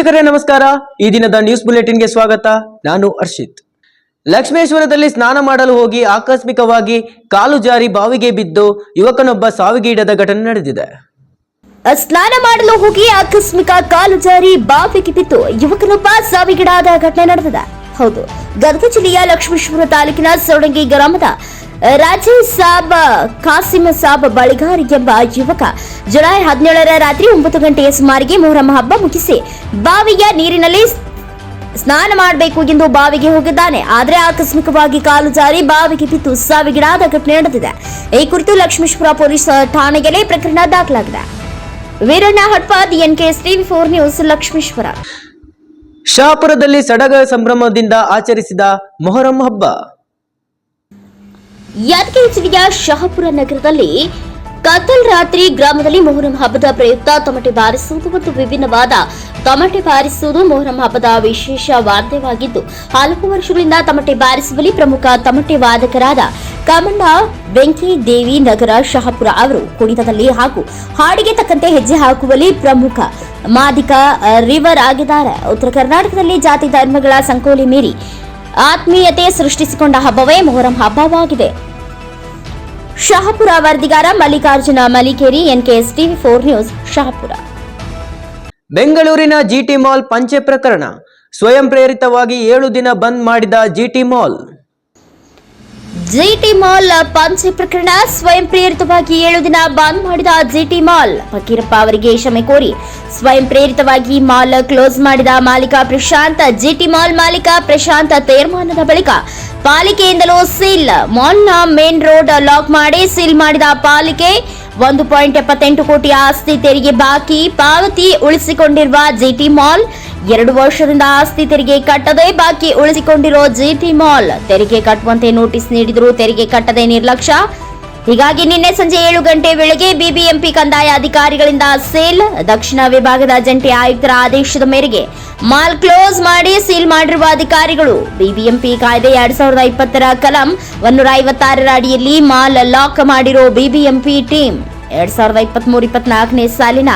ವೀಕ್ಷಕರೇ ನಮಸ್ಕಾರ. ಈ ದಿನದ ನ್ಯೂಸ್ ಬುಲೆಟಿನ್ಗೆ ಸ್ವಾಗತ. ನಾನು ಹರ್ಷಿತ್. ಲಕ್ಷ್ಮೇಶ್ವರದಲ್ಲಿ ಸ್ನಾನ ಮಾಡಲು ಹೋಗಿ ಆಕಸ್ಮಿಕವಾಗಿ ಕಾಲು ಜಾರಿ ಬಾವಿಗೆ ಬಿದ್ದು ಯುವಕನೊಬ್ಬ ಸಾವಿಗೀಡಾದ ಘಟನೆ ನಡೆದಿದೆ. ಸ್ನಾನ ಮಾಡಲು ಹೋಗಿ ಆಕಸ್ಮಿಕ ಕಾಲು ಜಾರಿ ಬಾವಿಗೆ ಬಿದ್ದು ಯುವಕನೊಬ್ಬ ಸಾವಿಗೀಡಾದ ಘಟನೆ ನಡೆದಿದೆ. ಹೌದು, ಗದಗ ಜಿಲ್ಲೆಯ ಲಕ್ಷ್ಮೇಶ್ವರ ತಾಲೂಕಿನ ಸೊರಡಂಗಿ ಗ್ರಾಮದ ರಾಜೇಶ್ ಸಾಬ್ ಕಾಸಿಂ ಸಾಬ್ ಬಳಿಗಾರ್ ಎಂಬ ಯುವಕ ಜುಲೈ 17ರ ರಾತ್ರಿ 9 ಗಂಟೆಯ ಸುಮಾರಿಗೆ ಮೊಹರಂ ಹಬ್ಬ ಮುಗಿಸಿ ಬಾವಿಯ ನೀರಿನಲ್ಲಿ ಸ್ನಾನ ಮಾಡಬೇಕು ಎಂದು ಬಾವಿಗೆ ಹೋಗಿದ್ದಾನೆ. ಆದರೆ ಆಕಸ್ಮಿಕವಾಗಿ ಕಾಲು ಜಾರಿ ಬಾವಿಗೆ ಬಿದ್ದು ಸಾವಿಗೀಡಾದ ಘಟನೆ ನಡೆದಿದೆ. ಈ ಕುರಿತು ಲಕ್ಷ್ಮೇಶ್ವರ ಪೊಲೀಸ್ ಠಾಣೆಯಲ್ಲಿ ಪ್ರಕರಣ ದಾಖಲಾಗಿದೆ. Veeranna Hatpad, NKS TV4 news, Lakshmeshwar. ಶಹಾಪುರದಲ್ಲಿ ಸಡಗರ ಸಂಭ್ರಮದಿಂದ ಆಚರಿಸಿದ ಮೊಹರಂ ಹಬ್ಬ. ಯಾದಗಿರಿ ಜಿಲ್ಲೆಯ ಶಹಾಪುರ ನಗರದಲ್ಲಿ ಕತ್ತಲ್ ರಾತ್ರಿ ಗ್ರಾಮದಲ್ಲಿ ಮೊಹರಂ ಹಬ್ಬದ ಪ್ರಯುಕ್ತ ತಮಟೆ ಬಾರಿಸುವುದು ಮತ್ತು ವಿಭಿನ್ನವಾದ ತಮಟೆ ಬಾರಿಸುವುದು ಮೊಹರಂ ಹಬ್ಬದ ವಿಶೇಷ ವಾದ್ಯವಾಗಿದ್ದು, ಹಲವು ವರ್ಷಗಳಿಂದ ತಮಟೆ ಬಾರಿಸುವಲ್ಲಿ ಪ್ರಮುಖ ತಮಟೆ ವಾದಕರಾದ ಕಾಮಣ್ಣ ಬೆಂಕಿ ದೇವಿ ನಗರ ಶಹಾಪುರ ಅವರು ಕುಣಿತದಲ್ಲಿ ಹಾಗೂ ಹಾಡಿಗೆ ತಕ್ಕಂತೆ ಹೆಜ್ಜೆ ಹಾಕುವಲ್ಲಿ ಪ್ರಮುಖ ಮಾದಿಕ ರಿವರ್ ಆಗಿದ್ದಾರೆ. ಉತ್ತರ ಕರ್ನಾಟಕದಲ್ಲಿ ಜಾತಿ ಧರ್ಮಗಳ ಸಂಕೋಲೆ ಮೀರಿ ಆತ್ಮೀಯತೆ ಸೃಷ್ಟಿಸಿಕೊಂಡ ಹಬ್ಬವೇ ಮೊಹರಂ ಹಬ್ಬವಾಗಿದೆ. ಶಹಾಪುರ. ವರದಿಗಾರ Mallikarjuna Malikeri, NKS TV4 news, Shahapur. ಬೆಂಗಳೂರಿನ GT ಮಾಲ್ ಪಂಚೆ ಪ್ರಕರಣ. ಸ್ವಯಂ ಪ್ರೇರಿತವಾಗಿ 7 ದಿನ ಬಂದ್ ಮಾಡಿದ GT ಮಾಲ್. GT ಮಾಲ್ ಪಂಚೆ ಪ್ರಕರಣ. ಸ್ವಯಂ ಪ್ರೇರಿತವಾಗಿ 7 ದಿನ ಬಂದ್ ಮಾಡಿದ GT ಮಾಲ್. ಫಕೀರಪ್ಪ ಅವರಿಗೆ ಕ್ಷಮೆ ಕೋರಿ ಸ್ವಯಂ ಪ್ರೇರಿತವಾಗಿ ಮಾಲ್ ಕ್ಲೋಸ್ ಮಾಡಿದ ಮಾಲೀಕ ಪ್ರಶಾಂತ್. GT ಮಾಲ್ ಮಾಲೀಕ ಪ್ರಶಾಂತ್ ತೀರ್ಮಾನದ ಬಳಿಕ ಪಾಲಿಕೆಯಿಂದಲೂ ಸೀಲ್. ಮಾಲ್ನ ಮೇನ್ ರೋಡ್ ಲಾಕ್ ಮಾಡಿ ಸೀಲ್ ಮಾಡಿದ ಪಾಲಿಕೆ 1.78 ಕೋಟಿ ಆಸ್ತಿ ತೆರಿಗೆ ಬಾಕಿ ಪಾವತಿ ಉಳಿಸಿಕೊಂಡಿರುವ GT ಮಾಲ್. 2 ವರ್ಷದಿಂದ ಆಸ್ತಿ ತೆರಿಗೆ ಕಟ್ಟದೆ ಬಾಕಿ ಉಳಿಸಿಕೊಂಡಿರೋ GT ಮಾಲ್ ತೆರಿಗೆ ಕಟ್ಟುವಂತೆ ನೋಟಿಸ್ ನೀಡಿದರೂ ತೆರಿಗೆ ಕಟ್ಟದೆ ನಿರ್ಲಕ್ಷ್ಯ. ಹೀಗಾಗಿ ನಿನ್ನೆ ಸಂಜೆ 7 ಗಂಟೆ ವೇಳೆಗೆ BBMP ಕಂದಾಯ ಅಧಿಕಾರಿಗಳಿಂದ ಸೀಲ್. ದಕ್ಷಿಣ ವಿಭಾಗದ ಜಂಟಿ ಆಯುಕ್ತರ ಆದೇಶದ ಮೇರೆಗೆ ಮಾಲ್ ಕ್ಲೋಸ್ ಮಾಡಿ ಸೀಲ್ ಮಾಡಿರುವ ಅಧಿಕಾರಿಗಳು. BBMP ಕಾಯ್ದೆ 2020ರ ಕಲಂ 156ರ ಅಡಿಯಲ್ಲಿ ಮಾಲ್ ಲಾಕ್ ಮಾಡಿರೋ BBMP ಟೀಮ್ 2023-24ನೇ ಸಾಲಿನ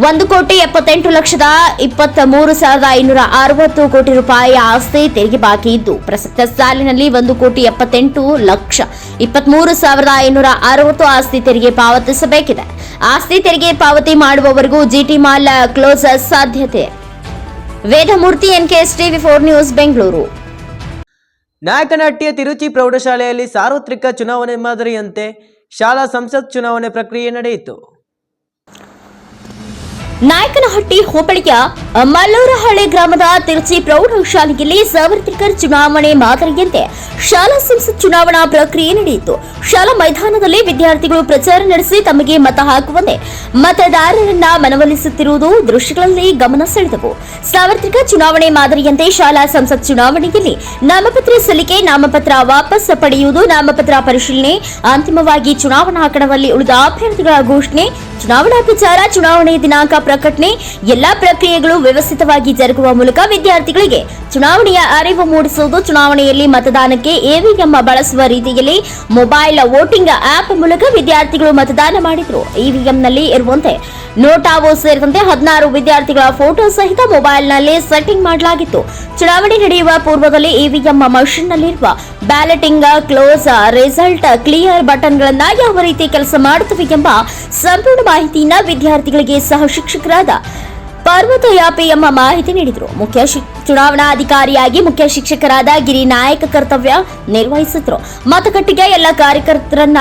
1,78,23,560 ಕೋಟಿ ರೂಪಾಯಿ ಆಸ್ತಿ ತೆರಿಗೆ ಬಾಕಿ ಇದ್ದು, ಪ್ರಸಕ್ತ ಸಾಲಿನಲ್ಲಿ 1,78,23,560 ಆಸ್ತಿ ತೆರಿಗೆ ಪಾವತಿಸಬೇಕಿದೆ. ಆಸ್ತಿ ತೆರಿಗೆ ಪಾವತಿ ಮಾಡುವವರೆಗೂ GT ಮಾಲ್ ಕ್ಲೋಸ್ ಸಾಧ್ಯತೆ. Vedamurthy, NKS TV4 news, Bengaluru. ನಾಯಕನಹಟ್ಟಿಯ ತಿರುಚಿ ಪ್ರೌಢಶಾಲೆಯಲ್ಲಿ ಸಾರ್ವತ್ರಿಕ ಚುನಾವಣೆ ಮಾದರಿಯಂತೆ ಶಾಲಾ ಸಂಸತ್ ಚುನಾವಣೆ ಪ್ರಕ್ರಿಯೆ ನಡೆಯಿತು. ನಾಯಕನಹಟ್ಟಿ ಹೋಬಳಿಯ ಮಲ್ಲೂರಹಳ್ಳಿ ಗ್ರಾಮದ ತಿರುಚಿ ಪ್ರೌಢಶಾಲೆಯಲ್ಲಿ ಸಾರ್ವತ್ರಿಕ ಚುನಾವಣೆ ಮಾದರಿಯಂತೆ ಶಾಲಾ ಸಂಸತ್ ಚುನಾವಣಾ ಪ್ರಕ್ರಿಯೆ ನಡೆಯಿತು. ಶಾಲಾ ಮೈದಾನದಲ್ಲಿ ವಿದ್ಯಾರ್ಥಿಗಳು ಪ್ರಚಾರ ನಡೆಸಿ ತಮಗೆ ಮತ ಹಾಕುವಂತೆ ಮತದಾರರನ್ನ ಮನವೊಲಿಸುತ್ತಿರುವುದು ದೃಶ್ಯಗಳಲ್ಲಿ ಗಮನ ಸೆಳೆದವು. ಸಾರ್ವತ್ರಿಕ ಚುನಾವಣೆ ಮಾದರಿಯಂತೆ ಶಾಲಾ ಸಂಸತ್ ಚುನಾವಣೆಯಲ್ಲಿ ನಾಮಪತ್ರ ಸಲ್ಲಿಕೆ, ನಾಮಪತ್ರ ವಾಪಸ್ ಪಡೆಯುವುದು, ನಾಮಪತ್ರ ಪರಿಶೀಲನೆ, ಅಂತಿಮವಾಗಿ ಚುನಾವಣಾ ಕಣದಲ್ಲಿ ಉಳಿದ ಅಭ್ಯರ್ಥಿಗಳ ಘೋಷಣೆ, ಚುನಾವಣಾ ಪ್ರಚಾರ, ಚುನಾವಣೆ ದಿನಾಂಕ ಪ್ರಕಟಣೆ ಎಲ್ಲಾ ಪ್ರಕ್ರಿಯೆಗಳು ವ್ಯವಸ್ಥಿತವಾಗಿ ಜರುಗುವ ಮೂಲಕ ವಿದ್ಯಾರ್ಥಿಗಳಿಗೆ ಚುನಾವಣೆಯ ಅರಿವು ಮೂಡಿಸುವುದು. ಚುನಾವಣೆಯಲ್ಲಿ ಮತದಾನಕ್ಕೆ EVM ಬಳಸುವ ರೀತಿಯಲ್ಲಿ ಮೊಬೈಲ್ ವೋಟಿಂಗ್ ಆಪ್ ಮೂಲಕ ವಿದ್ಯಾರ್ಥಿಗಳು ಮತದಾನ ಮಾಡಿದರು. EVMನಲ್ಲಿ ಇರುವಂತೆ ನೋಟಾವು ಸೇರಿದಂತೆ 16 ವಿದ್ಯಾರ್ಥಿಗಳ ಫೋಟೋ ಸಹಿತ ಮೊಬೈಲ್ನಲ್ಲಿ ಸೆಟ್ಟಿಂಗ್ ಮಾಡಲಾಗಿತ್ತು. ಚುನಾವಣೆ ನಡೆಯುವ ಪೂರ್ವದಲ್ಲಿ EVM ಮಷಿನ್ನಲ್ಲಿರುವ ಬ್ಯಾಲೆಟಿಂಗ್, ಕ್ಲೋಸ್, ರಿಸಲ್ಟ್, ಕ್ಲಿಯರ್ ಬಟನ್ಗಳನ್ನ ಯಾವ ರೀತಿ ಕೆಲಸ ಮಾಡುತ್ತವೆ ಎಂಬ ಸಂಪೂರ್ಣ ಮಾಹಿತಿಯನ್ನು ವಿದ್ಯಾರ್ಥಿಗಳಿಗೆ ಸಹ ಶಿಕ್ಷಕರಾದ ಪಾರ್ವತಯ್ಯ PM ಮಾಹಿತಿ ನೀಡಿದರು. ಮುಖ್ಯ ಚುನಾವಣಾ ಅಧಿಕಾರಿಯಾಗಿ ಮುಖ್ಯ ಶಿಕ್ಷಕರಾದ ಗಿರಿ ನಾಯಕ್ ಕರ್ತವ್ಯ ನಿರ್ವಹಿಸಿದ್ರು. ಮತಗಟ್ಟೆಗೆ ಎಲ್ಲ ಕಾರ್ಯಕರ್ತರನ್ನ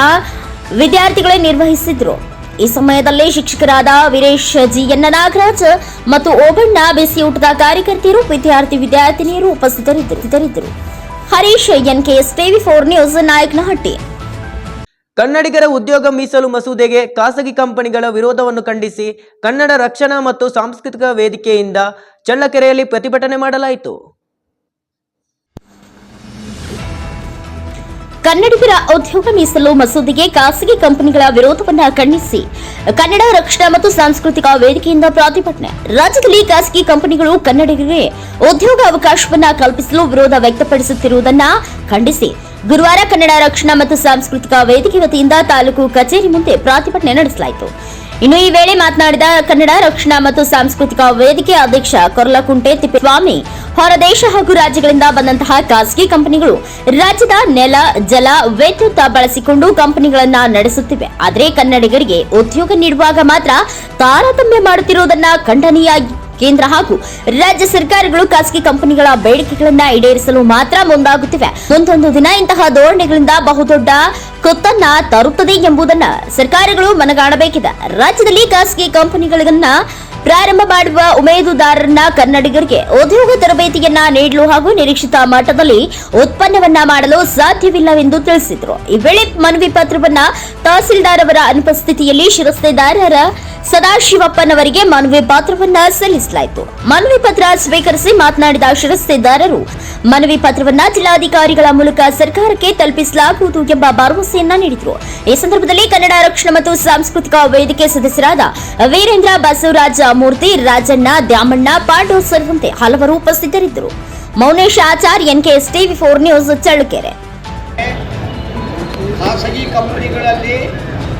ವಿದ್ಯಾರ್ಥಿಗಳೇ ನಿರ್ವಹಿಸಿದ್ರು. ಈ ಸಮಯದಲ್ಲಿ ಶಿಕ್ಷಕರಾದ ವೀರೇಶ್ GN ನಾಗರಾಜ್ ಮತ್ತು ಓಬಣ್ಣ ಬಿಸಿಯೂಟದ ಕಾರ್ಯಕರ್ತರು, ವಿದ್ಯಾರ್ಥಿನಿಯರು ಉಪಸ್ಥಿತರಿದ್ದರು. Harish, NKS TV4 news, Nayakanahatti. ಕನ್ನಡಿಗರ ಉದ್ಯೋಗ ಮೀಸಲು ಮಸೂದೆಗೆ ಖಾಸಗಿ ಕಂಪನಿಗಳ ವಿರೋಧವನ್ನು ಖಂಡಿಸಿ ಕನ್ನಡ ರಕ್ಷಣಾ ಮತ್ತು ಸಾಂಸ್ಕೃತಿಕ ವೇದಿಕೆಯಿಂದ ಚಳ್ಳಕೆರೆಯಲ್ಲಿ ಪ್ರತಿಭಟನೆ ಮಾಡಲಾಯಿತು. ಕನ್ನಡಿಗರ ಉದ್ಯೋಗ ಮೀಸಲು ಮಸೂದೆಗೆ ಖಾಸಗಿ ಕಂಪನಿಗಳ ವಿರೋಧವನ್ನು ಖಂಡಿಸಿ ಕನ್ನಡ ರಕ್ಷಣಾ ಮತ್ತು ಸಾಂಸ್ಕೃತಿಕ ವೇದಿಕೆಯಿಂದ ಪ್ರತಿಭಟನೆ. ರಾಜ್ಯದಲ್ಲಿ ಖಾಸಗಿ ಕಂಪನಿಗಳು ಕನ್ನಡಿಗರಿಗೆ ಉದ್ಯೋಗ ಅವಕಾಶವನ್ನು ಕಲ್ಪಿಸಲು ವಿರೋಧ ವ್ಯಕ್ತಪಡಿಸುತ್ತಿರುವುದನ್ನು ಖಂಡಿಸಿ ಗುರುವಾರ ಕನ್ನಡ ರಕ್ಷಣಾ ಮತ್ತು ಸಾಂಸ್ಕೃತಿಕ ವೇದಿಕೆ ವತಿಯಿಂದ ತಾಲೂಕು ಕಚೇರಿ ಮುಂದೆ ಪ್ರತಿಭಟನೆ ನಡೆಸಲಾಯಿತು. ಇನ್ನು ಈ ವೇಳೆ ಮಾತನಾಡಿದ ಕನ್ನಡ ರಕ್ಷಣಾ ಮತ್ತು ಸಾಂಸ್ಕೃತಿಕ ವೇದಿಕೆ ಅಧ್ಯಕ್ಷ ಕೊರ್ಲಕುಂಟೆ ತಿಪ್ಪೇಸ್ವಾಮಿ, ಹೊರದೇಶ ಹಾಗೂ ರಾಜ್ಯಗಳಿಂದ ಬಂದಂತಹ ಖಾಸಗಿ ಕಂಪನಿಗಳು ರಾಜ್ಯದ ನೆಲ, ಜಲ, ವಿದ್ಯುತ್ ಬಳಸಿಕೊಂಡು ಕಂಪನಿಗಳನ್ನ ನಡೆಸುತ್ತಿವೆ. ಆದರೆ ಕನ್ನಡಿಗರಿಗೆ ಉದ್ಯೋಗ ನೀಡುವಾಗ ಮಾತ್ರ ತಾರತಮ್ಯ ಮಾಡುತ್ತಿರುವುದನ್ನ ಖಂಡನೀಯ. ಕೇಂದ್ರ ಹಾಗೂ ರಾಜ್ಯ ಸರ್ಕಾರಗಳು ಖಾಸಗಿ ಕಂಪನಿಗಳ ಬೇಡಿಕೆಗಳನ್ನ ಈಡೇರಿಸಲು ಮಾತ್ರ ಮುಂದಾಗುತ್ತಿವೆ. ಮುಂದೊಂದು ದಿನ ಇಂತಹ ಧೋರಣೆಗಳಿಂದ ಬಹುದೊಡ್ಡ ಕೊತ್ತನ್ನ ತರುತ್ತದೆ ಎಂಬುದನ್ನ ಸರ್ಕಾರಗಳು ಮನಗಾಣಬೇಕಿದೆ. ರಾಜ್ಯದಲ್ಲಿ ಖಾಸಗಿ ಕಂಪನಿಗಳನ್ನ ಪ್ರಾರಂಭ ಮಾಡುವ ಉಮೇದುದಾರರನ್ನ ಕನ್ನಡಿಗರಿಗೆ ಉದ್ಯೋಗ ತರಬೇತಿಯನ್ನ ನೀಡಲು ಹಾಗೂ ನಿರೀಕ್ಷಿತ ಮಟ್ಟದಲ್ಲಿ ಉತ್ಪನ್ನವನ್ನ ಮಾಡಲು ಸಾಧ್ಯವಿಲ್ಲವೆಂದು ತಿಳಿಸಿದರು. ಈ ವೇಳೆ ಮನವಿ ಪತ್ರವನ್ನ ತಹಸೀಲ್ದಾರ್ ಅವರ ಅನುಪಸ್ಥಿತಿಯಲ್ಲಿ ಶಿರಸ್ತೇದಾರರ ಸದಾಶಿವಪ್ಪನವರಿಗೆ ಮನವಿ ಪತ್ರವನ್ನ ಸಲ್ಲಿಸಲಾಯಿತು. ಮನವಿ ಪತ್ರ ಸ್ವೀಕರಿಸಿ ಮಾತನಾಡಿದ ಶಿರಸ್ತೇದಾರರು, ಮನವಿ ಪತ್ರವನ್ನ ಜಿಲ್ಲಾಧಿಕಾರಿಗಳ ಮೂಲಕ ಸರ್ಕಾರಕ್ಕೆ ತಲುಪಿಸಲಾಗುವುದು ಎಂಬ ಭರವಸೆಯನ್ನ ನೀಡಿದರು. ಈ ಸಂದರ್ಭದಲ್ಲಿ ಕನ್ನಡ ರಕ್ಷಣಾ ಮತ್ತು ಸಾಂಸ್ಕೃತಿಕ ವೇದಿಕೆ ಸದಸ್ಯರಾದ ವೀರೇಂದ್ರ, ಬಸವರಾಜ ಮೂರ್ತಿ, ರಾಜಣ್ಣ, ದ್ಯಾಮಣ್ಣ, ಪಾಂಡು ಸೇರಿದಂತೆ ಹಲವರು ಉಪಸ್ಥಿತರಿದ್ದರು. Mounesh Achar, NKS TV4 news, Challakere. ಖಾಸಗಿ ಕಂಪನಿಗಳಲ್ಲಿ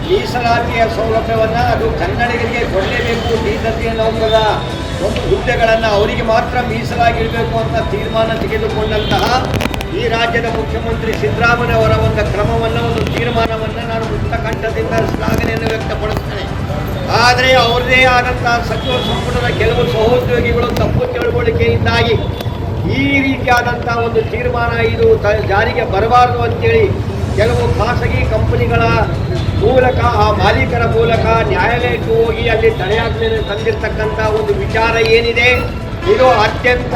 ಮೀಸಲಾತಿಯ ಸೌಲಭ್ಯವನ್ನು ಅದು ಕನ್ನಡಿಗರಿಗೆ ಕೊಡಲೇಬೇಕು. ದೀನತೆಯ ನೌಕರರ ಒಂದು ಹುದ್ದೆಗಳನ್ನು ಅವರಿಗೆ ಮಾತ್ರ ಮೀಸಲಾಗಿಡಬೇಕು ಅಂತ ತೀರ್ಮಾನ ತೆಗೆದುಕೊಂಡಂತಹ ಈ ರಾಜ್ಯದ ಮುಖ್ಯಮಂತ್ರಿ ಸಿದ್ದರಾಮಯ್ಯವರ ಒಂದು ಕ್ರಮವನ್ನು, ಒಂದು ತೀರ್ಮಾನವನ್ನು ನಾನು ಮುಕ್ತ ಕಂಠದಿಂದ ಶ್ಲಾಘನೆಯನ್ನು ವ್ಯಕ್ತಪಡಿಸ್ತೇನೆ. ಆದರೆ ಅವರದೇ ಆದಂತಹ ಸಚಿವ ಸಂಪುಟದ ಕೆಲವು ಸಹೋದ್ಯೋಗಿಗಳು ತಪ್ಪು ತಿಳುವಳಿಕೆಯಿಂದಾಗಿ ಈ ರೀತಿಯಾದಂಥ ಒಂದು ತೀರ್ಮಾನ ಇದು ಜಾರಿಗೆ ಬರಬಾರದು ಅಂತೇಳಿ ಕೆಲವು ಖಾಸಗಿ ಕಂಪನಿಗಳ ಮೂಲಕ, ಆ ಮಾಲೀಕರ ಮೂಲಕ ನ್ಯಾಯಾಲಯಕ್ಕೆ ಹೋಗಿ ಅಲ್ಲಿ ತಡೆಯಾಜ್ಞೆ ತಂದಿರತಕ್ಕಂಥ ಒಂದು ವಿಚಾರ ಏನಿದೆ, ಇದು ಅತ್ಯಂತ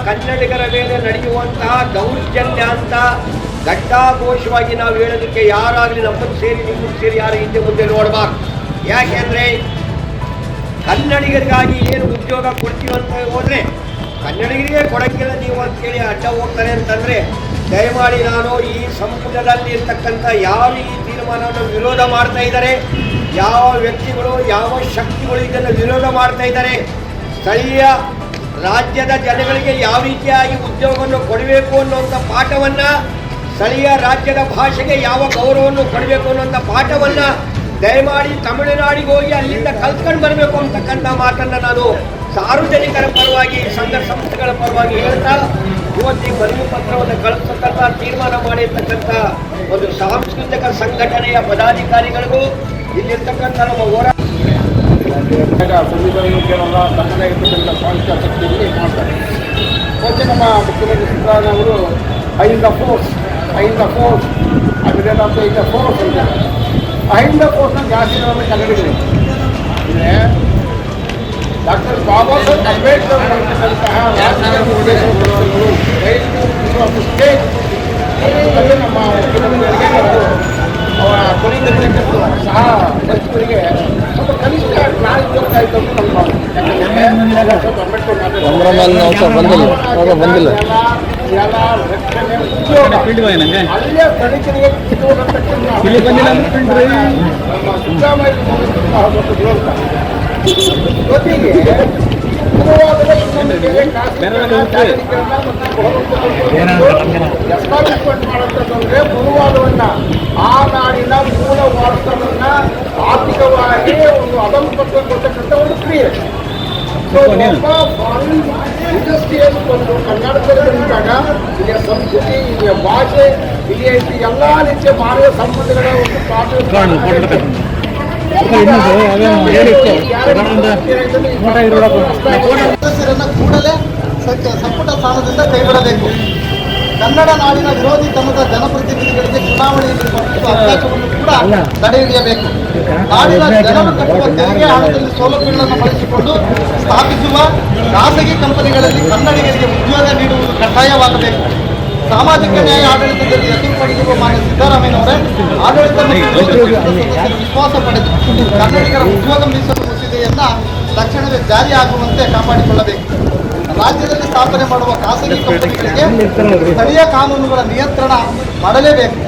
ಕನ್ನಡಿಗರ ಮೇಲೆ ನಡೆಯುವಂತಹ ದೌರ್ಜನ್ಯ ಅಂತ ಘಂಟಾಘೋಷವಾಗಿ ನಾವು ಹೇಳೋದಕ್ಕೆ ಯಾರಾಗಲಿ ನಮ್ಮನ್ನು ಸೇರಿ ನಿಮ್ಮನ್ನು ಸೇರಿ ಯಾರು ಹಿಂದೆ ಮುಂದೆ ನೋಡಬಾರ್ದು. ಯಾಕೆಂದರೆ ಕನ್ನಡಿಗರಿಗಾಗಿ ಏನು ಉದ್ಯೋಗ ಕೊಡ್ತೀವಂತ ಹೋದರೆ ಕನ್ನಡಿಗರಿಗೆ ಕೊಡೋಕ್ಕಿಲ್ಲ ನೀವು ಅಂತೇಳಿ ಅಡ್ಡ ಹೋಗ್ತಾರೆ ಅಂತಂದರೆ, ದಯಮಾಡಿ ನಾನು ಈ ಸಂಪುಟದಲ್ಲಿ ಇರ್ತಕ್ಕಂಥ ಯಾರು ಈ ತೀರ್ಮಾನವನ್ನು ವಿರೋಧ ಮಾಡ್ತಾ ಇದ್ದಾರೆ, ಯಾವ ವ್ಯಕ್ತಿಗಳು, ಯಾವ ಶಕ್ತಿಗಳು ಇದನ್ನು ವಿರೋಧ ಮಾಡ್ತಾ ಇದ್ದಾರೆ, ಸ್ಥಳೀಯ ರಾಜ್ಯದ ಜನಗಳಿಗೆ ಯಾವ ರೀತಿಯಾಗಿ ಉದ್ಯೋಗವನ್ನು ಕೊಡಬೇಕು ಅನ್ನುವಂಥ ಪಾಠವನ್ನು, ಸ್ಥಳೀಯ ರಾಜ್ಯದ ಭಾಷೆಗೆ ಯಾವ ಗೌರವವನ್ನು ಕೊಡಬೇಕು ಅನ್ನುವಂಥ ಪಾಠವನ್ನು ದಯಮಾಡಿ ತಮಿಳುನಾಡಿಗೆ ಹೋಗಿ ಅಲ್ಲಿಂದ ಕಲ್ತ್ಕೊಂಡು ಬರಬೇಕು ಅಂತಕ್ಕಂಥ ಮಾತನ್ನು ನಾನು ಸಾರ್ವಜನಿಕರ ಪರವಾಗಿ, ಸಂಘ ಸಂಸ್ಥೆಗಳ ಪರವಾಗಿ ಹೇಳ್ತಾ, ಇವತ್ತು ಈ ಮನವಿ ಪತ್ರವನ್ನು ಕಳಿಸ್ತಕ್ಕಂಥ ತೀರ್ಮಾನ ಮಾಡಿರ್ತಕ್ಕಂಥ ಒಂದು ಸಾಂಸ್ಕೃತಿಕ ಸಂಘಟನೆಯ ಪದಾಧಿಕಾರಿಗಳಿಗೂ ಇಲ್ಲಿರ್ತಕ್ಕಂಥ ನಮ್ಮ ಹೋರಾಟ ಸಂವಿಧಾನ ಕೇವಲ ಕನ್ನಡ ಇರ್ತಕ್ಕಂಥ ಸಾಹಿತ್ಯ ಶಕ್ತಿಯಲ್ಲಿ ಮಾಡ್ತಾರೆ. ಮತ್ತೆ ನಮ್ಮ ಮುಖ್ಯಮಂತ್ರಿ ಸಿದ್ದರಾಮಯ್ಯ ಅವರು ಐನ್ ದ ಫೋರ್ಸ್ ಅಭಿನಂದ ಈಗ ಫೋರ್ಸ್ ಅಂತ ಐನ್ ದ ಫೋರ್ಸ್ನ ಜಾಸ್ತಿ ಕನ್ನಡಿಗರು ಇದೆ. ಡಾಕ್ಟರ್ ಬಾಬಾ ಸಾಹೇಬ್ ಅಂಬೇಡ್ಕರ್ ಮಾಡಿದಂತಹ ನಮ್ಮ ಮುಖ್ಯಮಂತ್ರಿಗಳಿಗೆ ಮತ್ತು ಅವರ ಕೊನೆಗಿರ್ತಕ್ಕಂಥ ಸಹ ಸಚಿವರಿಗೆ ಸ್ವಲ್ಪ ಕನಿಷ್ಠ ಜ್ಞಾನ ಇತ್ತು ಅಂತ ನಮ್ಮ ಬಂದಿಲ್ಲ ಎಲ್ಲ ರಕ್ಷಣೆ ಉದ್ಯೋಗ ಅಲ್ಲೇ ತನಿಖರಿಗೆ ನಮ್ಮ ಸಿದ್ದರಾಮಯ್ಯ ಜೊತೆಗೆ ಎಸ್ಟಾಬ್ಲಿಷ್ಮೆಂಟ್ ಮಾಡುತ್ತಂದ್ರೆ ಗುರುವಾದವನ್ನ ಆ ನಾಡಿನ ಮೂಲ ವಾರಸವನ್ನ ಆರ್ಥಿಕವಾಗಿ ಒಂದು ಅದನ್ನು ಕೊಡ್ತಕ್ಕಂಥ ಒಂದು ಕ್ರಿಯೆ. ಇಂಡಸ್ಟ್ರಿಯಲ್ಲಿ ಒಂದು ಕರ್ನಾಟಕದಲ್ಲಿ ನಿಂತಾಗ ಇಲ್ಲಿಯ ಸಂಸ್ಕೃತಿ, ಇಲ್ಲಿಯ ಭಾಷೆ, ಇಲ್ಲಿಯ ಎಲ್ಲ ರೀತಿಯ ಮಾನವ ಸಂಬಂಧಗಳ ಒಂದು ಪಾತ್ರ ಕೂಡಲೇ ಸಂಪುಟ ಸ್ಥಾನದಿಂದ ಕೈಬಿಡಬೇಕು. ಕನ್ನಡ ನಾಡಿನ ವಿರೋಧಿ ತನದ ಜನಪ್ರತಿನಿಧಿಗಳಿಗೆ ಚುನಾವಣೆಯಲ್ಲಿ ಅವಕಾಶವನ್ನು ಕೂಡ ತಡೆ ಹಿಡಿಯಬೇಕು. ನಾಡಿನ ಜನರು ಕಟ್ಟುವ ತೆರಿಗೆ ಹಣದಲ್ಲಿ ಸೌಲಭ್ಯಗಳನ್ನು ಬಳಸಿಕೊಂಡು ಸ್ಥಾಪಿಸುವ ಖಾಸಗಿ ಕಂಪನಿಗಳಲ್ಲಿ ಕನ್ನಡಿಗರಿಗೆ ಉದ್ಯೋಗ ನೀಡುವುದು ಕಡ್ಡಾಯವಾಗಬೇಕು. ಸಾಮಾಜಿಕ ನ್ಯಾಯ ಆಡಳಿತದಲ್ಲಿ ಯಶಸ್ವಿಯಾಗಿರುವ ಮಾನ್ಯ ಸಿದ್ದರಾಮಯ್ಯನವರೇ ಆಡಳಿತ ವಿಶ್ವಾಸ ಪಡೆದು ಕನ್ನಡಿಗರ ಉದ್ಯೋಗ ಮೀಸಲು ಮಸೂದೆಯನ್ನು ತಕ್ಷಣವೇ ಜಾರಿಯಾಗುವಂತೆ ಕಾಪಾಡಿಕೊಳ್ಳಬೇಕು. ರಾಜ್ಯದಲ್ಲಿ ಸ್ಥಾಪನೆ ಮಾಡುವ ಖಾಸಗಿ ಕಂಪನಿಗಳಿಗೆ ಸ್ಥಳೀಯ ಕಾನೂನುಗಳ ನಿಯಂತ್ರಣ ಮಾಡಲೇಬೇಕು.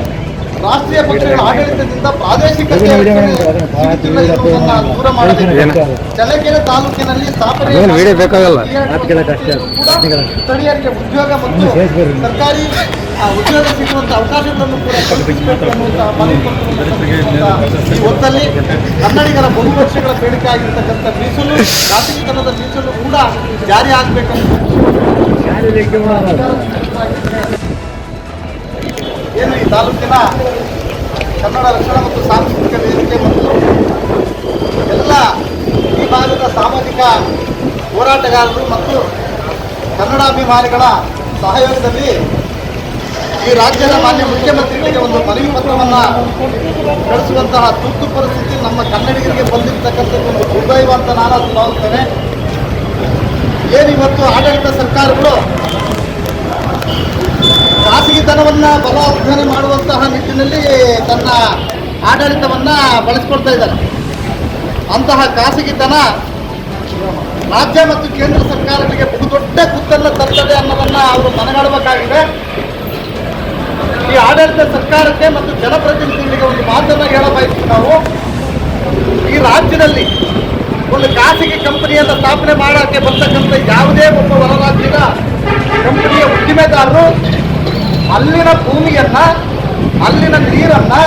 ರಾಷ್ಟ್ರೀಯ ಪಕ್ಷಗಳ ಆಡಳಿತದಿಂದ ಪ್ರಾದೇಶಿಕತೆ ಎನ್ನುವುದನ್ನು ದೂರ ಮಾಡಬೇಕು. ಚಳ್ಳಕೆರೆ ತಾಲೂಕಿನಲ್ಲಿ ಸ್ಥಾಪನೆ ಸ್ಥಳೀಯರಿಗೆ ಉದ್ಯೋಗ ಮತ್ತು ಸರ್ಕಾರಿ ಉದ್ಯೋಗ ಸಿಗುವಂತಹ ಅವಕಾಶಗಳನ್ನು ಕೂಡ ಕಲ್ಪಿಸಬೇಕು ಅನ್ನುವಂತಹ ಮನವಿ ಈ ಹೊತ್ತಲ್ಲಿ ಕನ್ನಡಿಗರ ಬಹುಪಕ್ಷಗಳ ಬೇಡಿಕೆ ಆಗಿರ್ತಕ್ಕಂಥ ಮೀಸಲು ಖಾಸಗಿತನದ ಮೀಸಲು ಕೂಡ ಜಾರಿ ಆಗಬೇಕಂತ ಏನು ಈ ತಾಲೂಕಿನ ಕನ್ನಡ ರಕ್ಷಣಾ ಮತ್ತು ಸಾಂಸ್ಕೃತಿಕ ವೇದಿಕೆ ಮತ್ತು ಎಲ್ಲ ಈ ಭಾಗದ ಸಾಮಾಜಿಕ ಹೋರಾಟಗಾರರು ಮತ್ತು ಕನ್ನಡಾಭಿಮಾನಿಗಳ ಸಹಯೋಗದಲ್ಲಿ ಈ ರಾಜ್ಯದ ಮಾನ್ಯ ಮುಖ್ಯಮಂತ್ರಿಗಳಿಗೆ ಒಂದು ಮನವಿ ಪತ್ರವನ್ನು ಕಳಿಸುವಂತಹ ತುರ್ತು ಪರಿಸ್ಥಿತಿ ನಮ್ಮ ಕನ್ನಡಿಗರಿಗೆ ಬಂದಿರತಕ್ಕಂಥದ್ದು ಒಂದು ದುರ್ದೈವ ಅಂತ ನಾನು ಭಾವಿಸ್ತೇನೆ. ಏನಿವತ್ತು ಆಡಳಿತ ಸರ್ಕಾರಗಳು ಖಾಸಗಿತನವನ್ನು ಬಲವರ್ಧನೆ ಮಾಡುವಂತಹ ನಿಟ್ಟಿನಲ್ಲಿ ತನ್ನ ಆಡಳಿತವನ್ನು ಬಳಸಿಕೊಳ್ತಾ ಇದ್ದಾರೆ. ಅಂತಹ ಖಾಸಗಿತನ ರಾಜ್ಯ ಮತ್ತು ಕೇಂದ್ರ ಸರ್ಕಾರಗಳಿಗೆ ಬಹುದೊಡ್ಡ ಕುತ್ತನ್ನು ತರ್ತದೆ ಅನ್ನೋದನ್ನು ಅವರು ಮನಗಾಡಬೇಕಾಗಿದೆ. ಈ ಆಡಳಿತ ಸರ್ಕಾರಕ್ಕೆ ಮತ್ತು ಜನಪ್ರತಿನಿಧಿಗಳಿಗೆ ಒಂದು ಮಾತನ್ನು ಹೇಳಬಯಸ್ತೀವಿ ನಾವು. ಈ ರಾಜ್ಯದಲ್ಲಿ ಒಂದು ಖಾಸಗಿ ಕಂಪನಿಯನ್ನು ಸ್ಥಾಪನೆ ಮಾಡೋಕ್ಕೆ ಬರ್ತಕ್ಕಂಥ ಯಾವುದೇ ಒಬ್ಬ ಹೊರ ರಾಜ್ಯದ ಕಂಪನಿಯ ಉದ್ದಿಮೆದಾರರು ಅಲ್ಲಿನ ಭೂಮಿಯನ್ನು, ಅಲ್ಲಿನ ನೀರನ್ನು,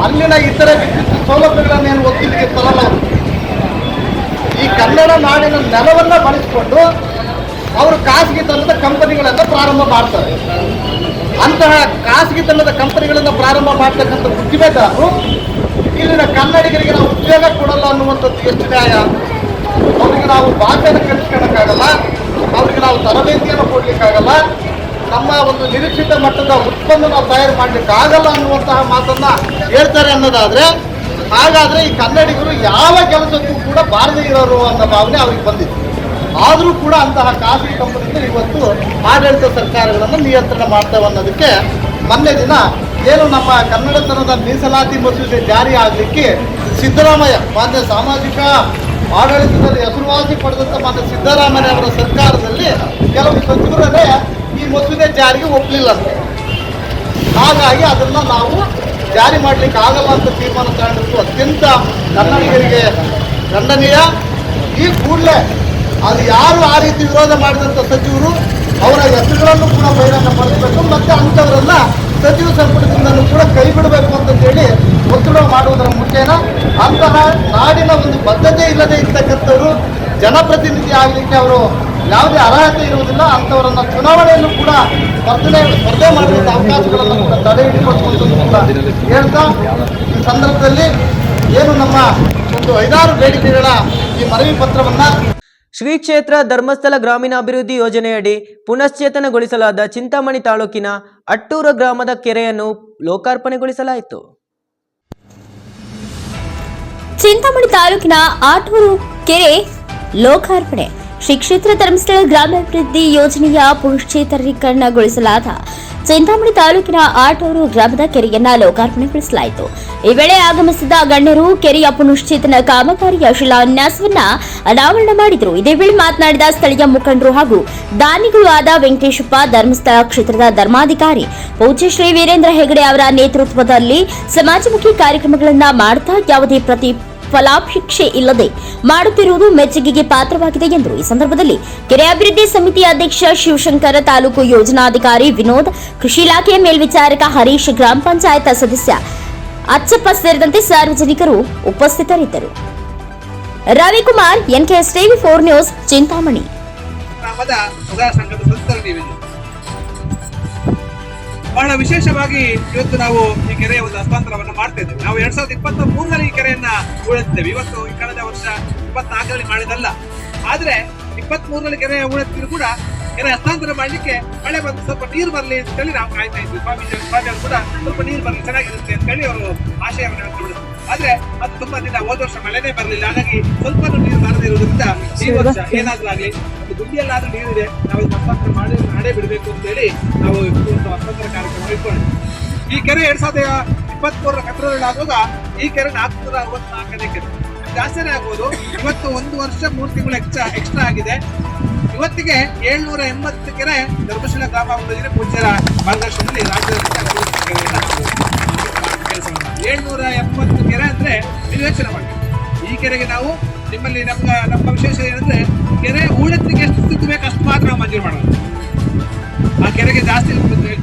ಅಲ್ಲಿನ ಇತರೆ ವಿದ್ಯುತ್ ಸೌಲಭ್ಯಗಳನ್ನೇನು ಒತ್ತಿಗೆ ತರಲ್ಲ. ಈ ಕನ್ನಡ ನಾಡಿನ ನೆಲವನ್ನು ಬಳಸಿಕೊಂಡು ಅವರು ಖಾಸಗಿತನದ ಕಂಪನಿಗಳನ್ನು ಪ್ರಾರಂಭ ಮಾಡ್ತಾರೆ. ಅಂತಹ ಖಾಸಗಿತನದ ಕಂಪನಿಗಳನ್ನು ಪ್ರಾರಂಭ ಮಾಡ್ತಕ್ಕಂಥ ಉದ್ದಿಮೆದಾರರು ಇಲ್ಲಿನ ಕನ್ನಡಿಗರಿಗೆ ನಾವು ಉದ್ಯೋಗ ಕೊಡಲ್ಲ ಅನ್ನುವಂಥದ್ದು ಎಷ್ಟು ನ್ಯಾಯ? ಅವರಿಗೆ ನಾವು ಭಾಷೆಯನ್ನು ಕಲಿಸ್ಕೊಳ್ಳೋಕ್ಕಾಗಲ್ಲ, ಅವರಿಗೆ ನಾವು ತರಬೇತಿಯನ್ನು ಕೊಡಲಿಕ್ಕಾಗಲ್ಲ, ನಮ್ಮ ಒಂದು ನಿರೀಕ್ಷಿತ ಮಟ್ಟದ ಉತ್ಪನ್ನ ನಾವು ತಯಾರು ಮಾಡಲಿಕ್ಕಾಗಲ್ಲ ಅನ್ನುವಂತಹ ಮಾತನ್ನು ಹೇಳ್ತಾರೆ ಅನ್ನೋದಾದರೆ, ಹಾಗಾದರೆ ಈ ಕನ್ನಡಿಗರು ಯಾವ ಕೆಲಸಕ್ಕೂ ಕೂಡ ಬಾರದೇ ಇರೋರು ಅನ್ನೋ ಭಾವನೆ ಅವ್ರಿಗೆ ಬಂದಿದೆ. ಆದರೂ ಕೂಡ ಅಂತಹ ಖಾಸಗಿ ಕಂಪನಿಗಳು ಇವತ್ತು ಆಡಳಿತ ಸರ್ಕಾರಗಳನ್ನು ನಿಯಂತ್ರಣ ಮಾಡ್ತವೆ ಅನ್ನೋದಕ್ಕೆ ಮೊನ್ನೆ ದಿನ ಏನು ನಮ್ಮ ಕನ್ನಡತನದ ಮೀಸಲಾತಿ ಮಸೂದೆ ಜಾರಿ ಆಗಲಿಕ್ಕೆ ಸಿದ್ದರಾಮಯ್ಯ ಮಾನ್ಯ ಸಾಮಾಜಿಕ ಆಡಳಿತದಲ್ಲಿ ಹೆಸರುವಾಸಿ ಪಡೆದಂಥ ಮಾನ್ಯ ಸಿದ್ದರಾಮಯ್ಯ ಅವರ ಸರ್ಕಾರದಲ್ಲಿ ಕೆಲವು ಸಚಿವರೇ ಈ ಮಸೂದೆ ಜಾರಿಗೆ ಒಪ್ಪಲಿಲ್ಲ ಅಂತ. ಹಾಗಾಗಿ ಅದನ್ನು ನಾವು ಜಾರಿ ಮಾಡಲಿಕ್ಕೆ ಆಗಲ್ಲ ಅಂತ ತೀರ್ಮಾನ ತಗೊಂಡಿದ್ದು ಅತ್ಯಂತ ಕನ್ನಡಿಗರಿಗೆ ಖಂಡನೀಯ. ಈ ಕೂಡಲೇ ಅದು ಯಾರು ಆ ರೀತಿ ವಿರೋಧ ಮಾಡಿದಂಥ ಸಚಿವರು ಅವರ ಹೆಸರುಗಳನ್ನು ಕೂಡ ಬಹಿರಂಗಪಡಿಸಬೇಕು ಮತ್ತು ಅಂಥವರನ್ನು ಸಚಿವ ಸಂಪುಟದಿಂದಲೂ ಕೂಡ ಕೈ ಬಿಡಬೇಕು ಅಂತೇಳಿ ಒತ್ತಡ ಮಾಡುವುದರ ಮುಖೇನ ಅಂತಹ ನಾಡಿನ ಒಂದು ಬದ್ಧತೆ ಇಲ್ಲದೆ ಇರ್ತಕ್ಕಂಥವರು ಜನಪ್ರತಿನಿಧಿ ಆಗಲಿಕ್ಕೆ ಅವರು ಯಾವುದೇ ಅರ್ಹತೆ ಇರುವುದಿಲ್ಲ. ಅಂಥವರನ್ನು ಚುನಾವಣೆಯನ್ನು ಕೂಡ ಸ್ಪರ್ಧೆ ಮಾಡುವಂಥ ಅವಕಾಶಗಳನ್ನು ಕೂಡ ತಡೆ ಹಿಡಿದುಕೊಳ್ಳುವಂಥದ್ದು ಕೂಡ ಹೇಳ್ತಾ ಈ ಸಂದರ್ಭದಲ್ಲಿ ಏನು ನಮ್ಮ ಒಂದು 5-6 ಬೇಡಿಕೆಗಳ ಈ ಮನವಿ ಪತ್ರವನ್ನು ಶ್ರೀ ಕ್ಷೇತ್ರ ಧರ್ಮಸ್ಥಳ ಗ್ರಾಮೀಣಾಭಿವೃದ್ಧಿ ಯೋಜನೆಯಡಿ ಪುನಶ್ಚೇತನಗೊಳಿಸಲಾದ ಚಿಂತಾಮಣಿ ತಾಲೂಕಿನ ಅಟ್ಟೂರ ಗ್ರಾಮದ ಕೆರೆಯನ್ನು ಲೋಕಾರ್ಪಣೆಗೊಳಿಸಲಾಯಿತು. ಚಿಂತಾಮಣಿ ತಾಲೂಕಿನ ಆಟೂರು ಕೆರೆ ಲೋಕಾರ್ಪಣೆ. ಶ್ರೀ ಕ್ಷೇತ್ರ ಧರ್ಮಸ್ಥಳ ಗ್ರಾಮಾಭಿವೃದ್ಧಿ ಯೋಜನೆಯ ಪುನಶ್ಚೇತನೀಕರಣಗೊಳಿಸಲಾದ ಚಿಂತಾಮಣಿ ತಾಲೂಕಿನ ಆಟೂರು ಗ್ರಾಮದ ಕೆರೆಯನ್ನ ಲೋಕಾರ್ಪಣೆಗೊಳಿಸಲಾಯಿತು. ಈ ವೇಳೆ ಆಗಮಿಸಿದ ಗಣ್ಯರು ಕೆರೆಯ ಪುನಶ್ಚೇತನ ಕಾಮಗಾರಿಯ ಶಿಲಾನ್ಯಾಸವನ್ನ ಅನಾವರಣ ಮಾಡಿದರು. ಇದೇ ವೇಳೆ ಮಾತನಾಡಿದ ಸ್ಥಳೀಯ ಮುಖಂಡರು ಹಾಗೂ ದಾನಿಗಳು ಆದ ವೆಂಕಟೇಶಪ್ಪ, ಧರ್ಮಸ್ಥಳ ಕ್ಷೇತ್ರದ ಧರ್ಮಾಧಿಕಾರಿ ಪೂಜ್ಯ ಶ್ರೀ ವೀರೇಂದ್ರ ಹೆಗಡೆ ಅವರ ನೇತೃತ್ವದಲ್ಲಿ ಸಮಾಜಮುಖಿ ಕಾರ್ಯಕ್ರಮಗಳನ್ನು ಮಾಡುತ್ತಾ ಯಾವುದೇ ಫಲಾಪೇಕ್ಷೆ ಇಲ್ಲದೆ ಮಾಡುತ್ತಿರುವುದು ಮೆಚ್ಚುಗೆಗೆ ಪಾತ್ರವಾಗಿದೆ ಎಂದರು. ಈ ಸಂದರ್ಭದಲ್ಲಿ ಕೆರೆ ಅಭಿವೃದ್ಧಿ ಸಮಿತಿ ಅಧ್ಯಕ್ಷ ಶಿವಶಂಕರ, ತಾಲೂಕು ಯೋಜನಾಧಿಕಾರಿ ವಿನೋದ್, ಕೃಷಿ ಇಲಾಖೆಯ ಮೇಲ್ವಿಚಾರಕ ಹರೀಶ್, ಗ್ರಾಮ ಪಂಚಾಯತ್ ಸದಸ್ಯ ಅಚ್ಚಪ್ಪ ಸೇರಿದಂತೆ ಸಾರ್ವಜನಿಕರು ಉಪಸ್ಥಿತರಿದ್ದರು. Ravikumar, NKS TV 4 news, Chintamani. ಬಹಳ ವಿಶೇಷವಾಗಿ ಇವತ್ತು ನಾವು ಈ ಕೆರೆಯ ಒಂದು ಹಸ್ತಾಂತರವನ್ನು ಮಾಡ್ತಾ ಇದ್ದೇವೆ. ನಾವು 2023ರಲ್ಲಿ ಈ ಕೆರೆಯನ್ನ ಉಳಿಸ್ತೇವೆ. ಇವತ್ತು ಈ ಕಳೆದ ವರ್ಷ 24ರಲ್ಲಿ ಮಾಡಿದಲ್ಲ. ಆದ್ರೆ 23ರಲ್ಲಿ ಕೆರೆ ಉಳಿದ್ರು ಕೂಡ ಕೆರೆ ಹಸ್ತಾಂತರ ಮಾಡ್ಲಿಕ್ಕೆ ಮಳೆ ಬಂದು ಸ್ವಲ್ಪ ನೀರು ಬರಲಿ ಅಂತ ಹೇಳಿ ನಾವು ಕಾಯ್ತಾ ಇದ್ವಿ. ಸ್ವಾಮಿಯವರು ಕೂಡ ಸ್ವಲ್ಪ ನೀರು ಬರಲಿ ಚೆನ್ನಾಗಿರುತ್ತೆ ಅಂತ ಹೇಳಿ ಅವರು ಆಶಯವನ್ನು ವ್ಯಕ್ತಪಡಿಸಿದ್ರು. ಆದ್ರೆ ಅದು ತುಂಬಾ ದಿನ ಹೋದ ವರ್ಷ ಮಳೆನೇ ಬರಲಿಲ್ಲ. ಹಾಗಾಗಿ ಸ್ವಲ್ಪ ನೀರು ಬಾರದೇ ಇರುವುದರಿಂದ ಈ ವರ್ಷ ಏನಾದ್ರೂ ಆಗ್ಲಿ ಒಂದು ಗುಂಡಿಯಲ್ಲಾದ್ರೂ ನೀರಿದೆ, ನಾವು ಇದು ಹಸ್ತಾಂತರ ಮಾಡಿ ಮಾಡೇ ಬಿಡಬೇಕು ಅಂತ ಹೇಳಿ ನಾವು ಒಂದು ಹಸ್ತಾಂತರ ಕಾರ್ಯಕ್ರಮ ಇಟ್ಕೊಂಡಿದ್ವಿ. ಈ ಕೆರೆ 2023ರ ಫೆಬ್ರವರಿ ಆಗುವಾಗ ಈ ಕೆರೆ 464ನೇ ಕೆರೆ, ಜಾಸ್ತಿನೇ ಆಗ್ಬೋದು. ಇವತ್ತು 1 ವರ್ಷ 3 ತಿಂಗಳು ಎಕ್ಸ್ಟ್ರಾ ಆಗಿದೆ. ಇವತ್ತಿಗೆ 780 ಕೆರೆ ಧರ್ಮಶಿಲಾ ಗ್ರಾಮಾಭಿವೃದ್ಧಿ ಪೂಜ್ಯರ ಮಾರ್ಗದರ್ಶನದಲ್ಲಿ ರಾಜ್ಯದ 780 ಕೆರೆ ಅಂದ್ರೆ ನೀವು ಯೋಚನೆ ಮಾಡಿ. ಈ ಕೆರೆಗೆ ನಾವು ನಿಮ್ಮಲ್ಲಿ ನಮ್ಮ ವಿಶೇಷ ಏನಂದ್ರೆ ಕೆರೆ ಹೂಳೆತ್ತಲಿಕ್ಕೆ ಎಷ್ಟು ದುಡ್ಡು ಬೇಕು ಅಷ್ಟು ಮಾತ್ರ ನಾವು ಮಂಜೂರು ಮಾಡೋದು. ಆ ಕೆರೆಗೆ ಜಾಸ್ತಿ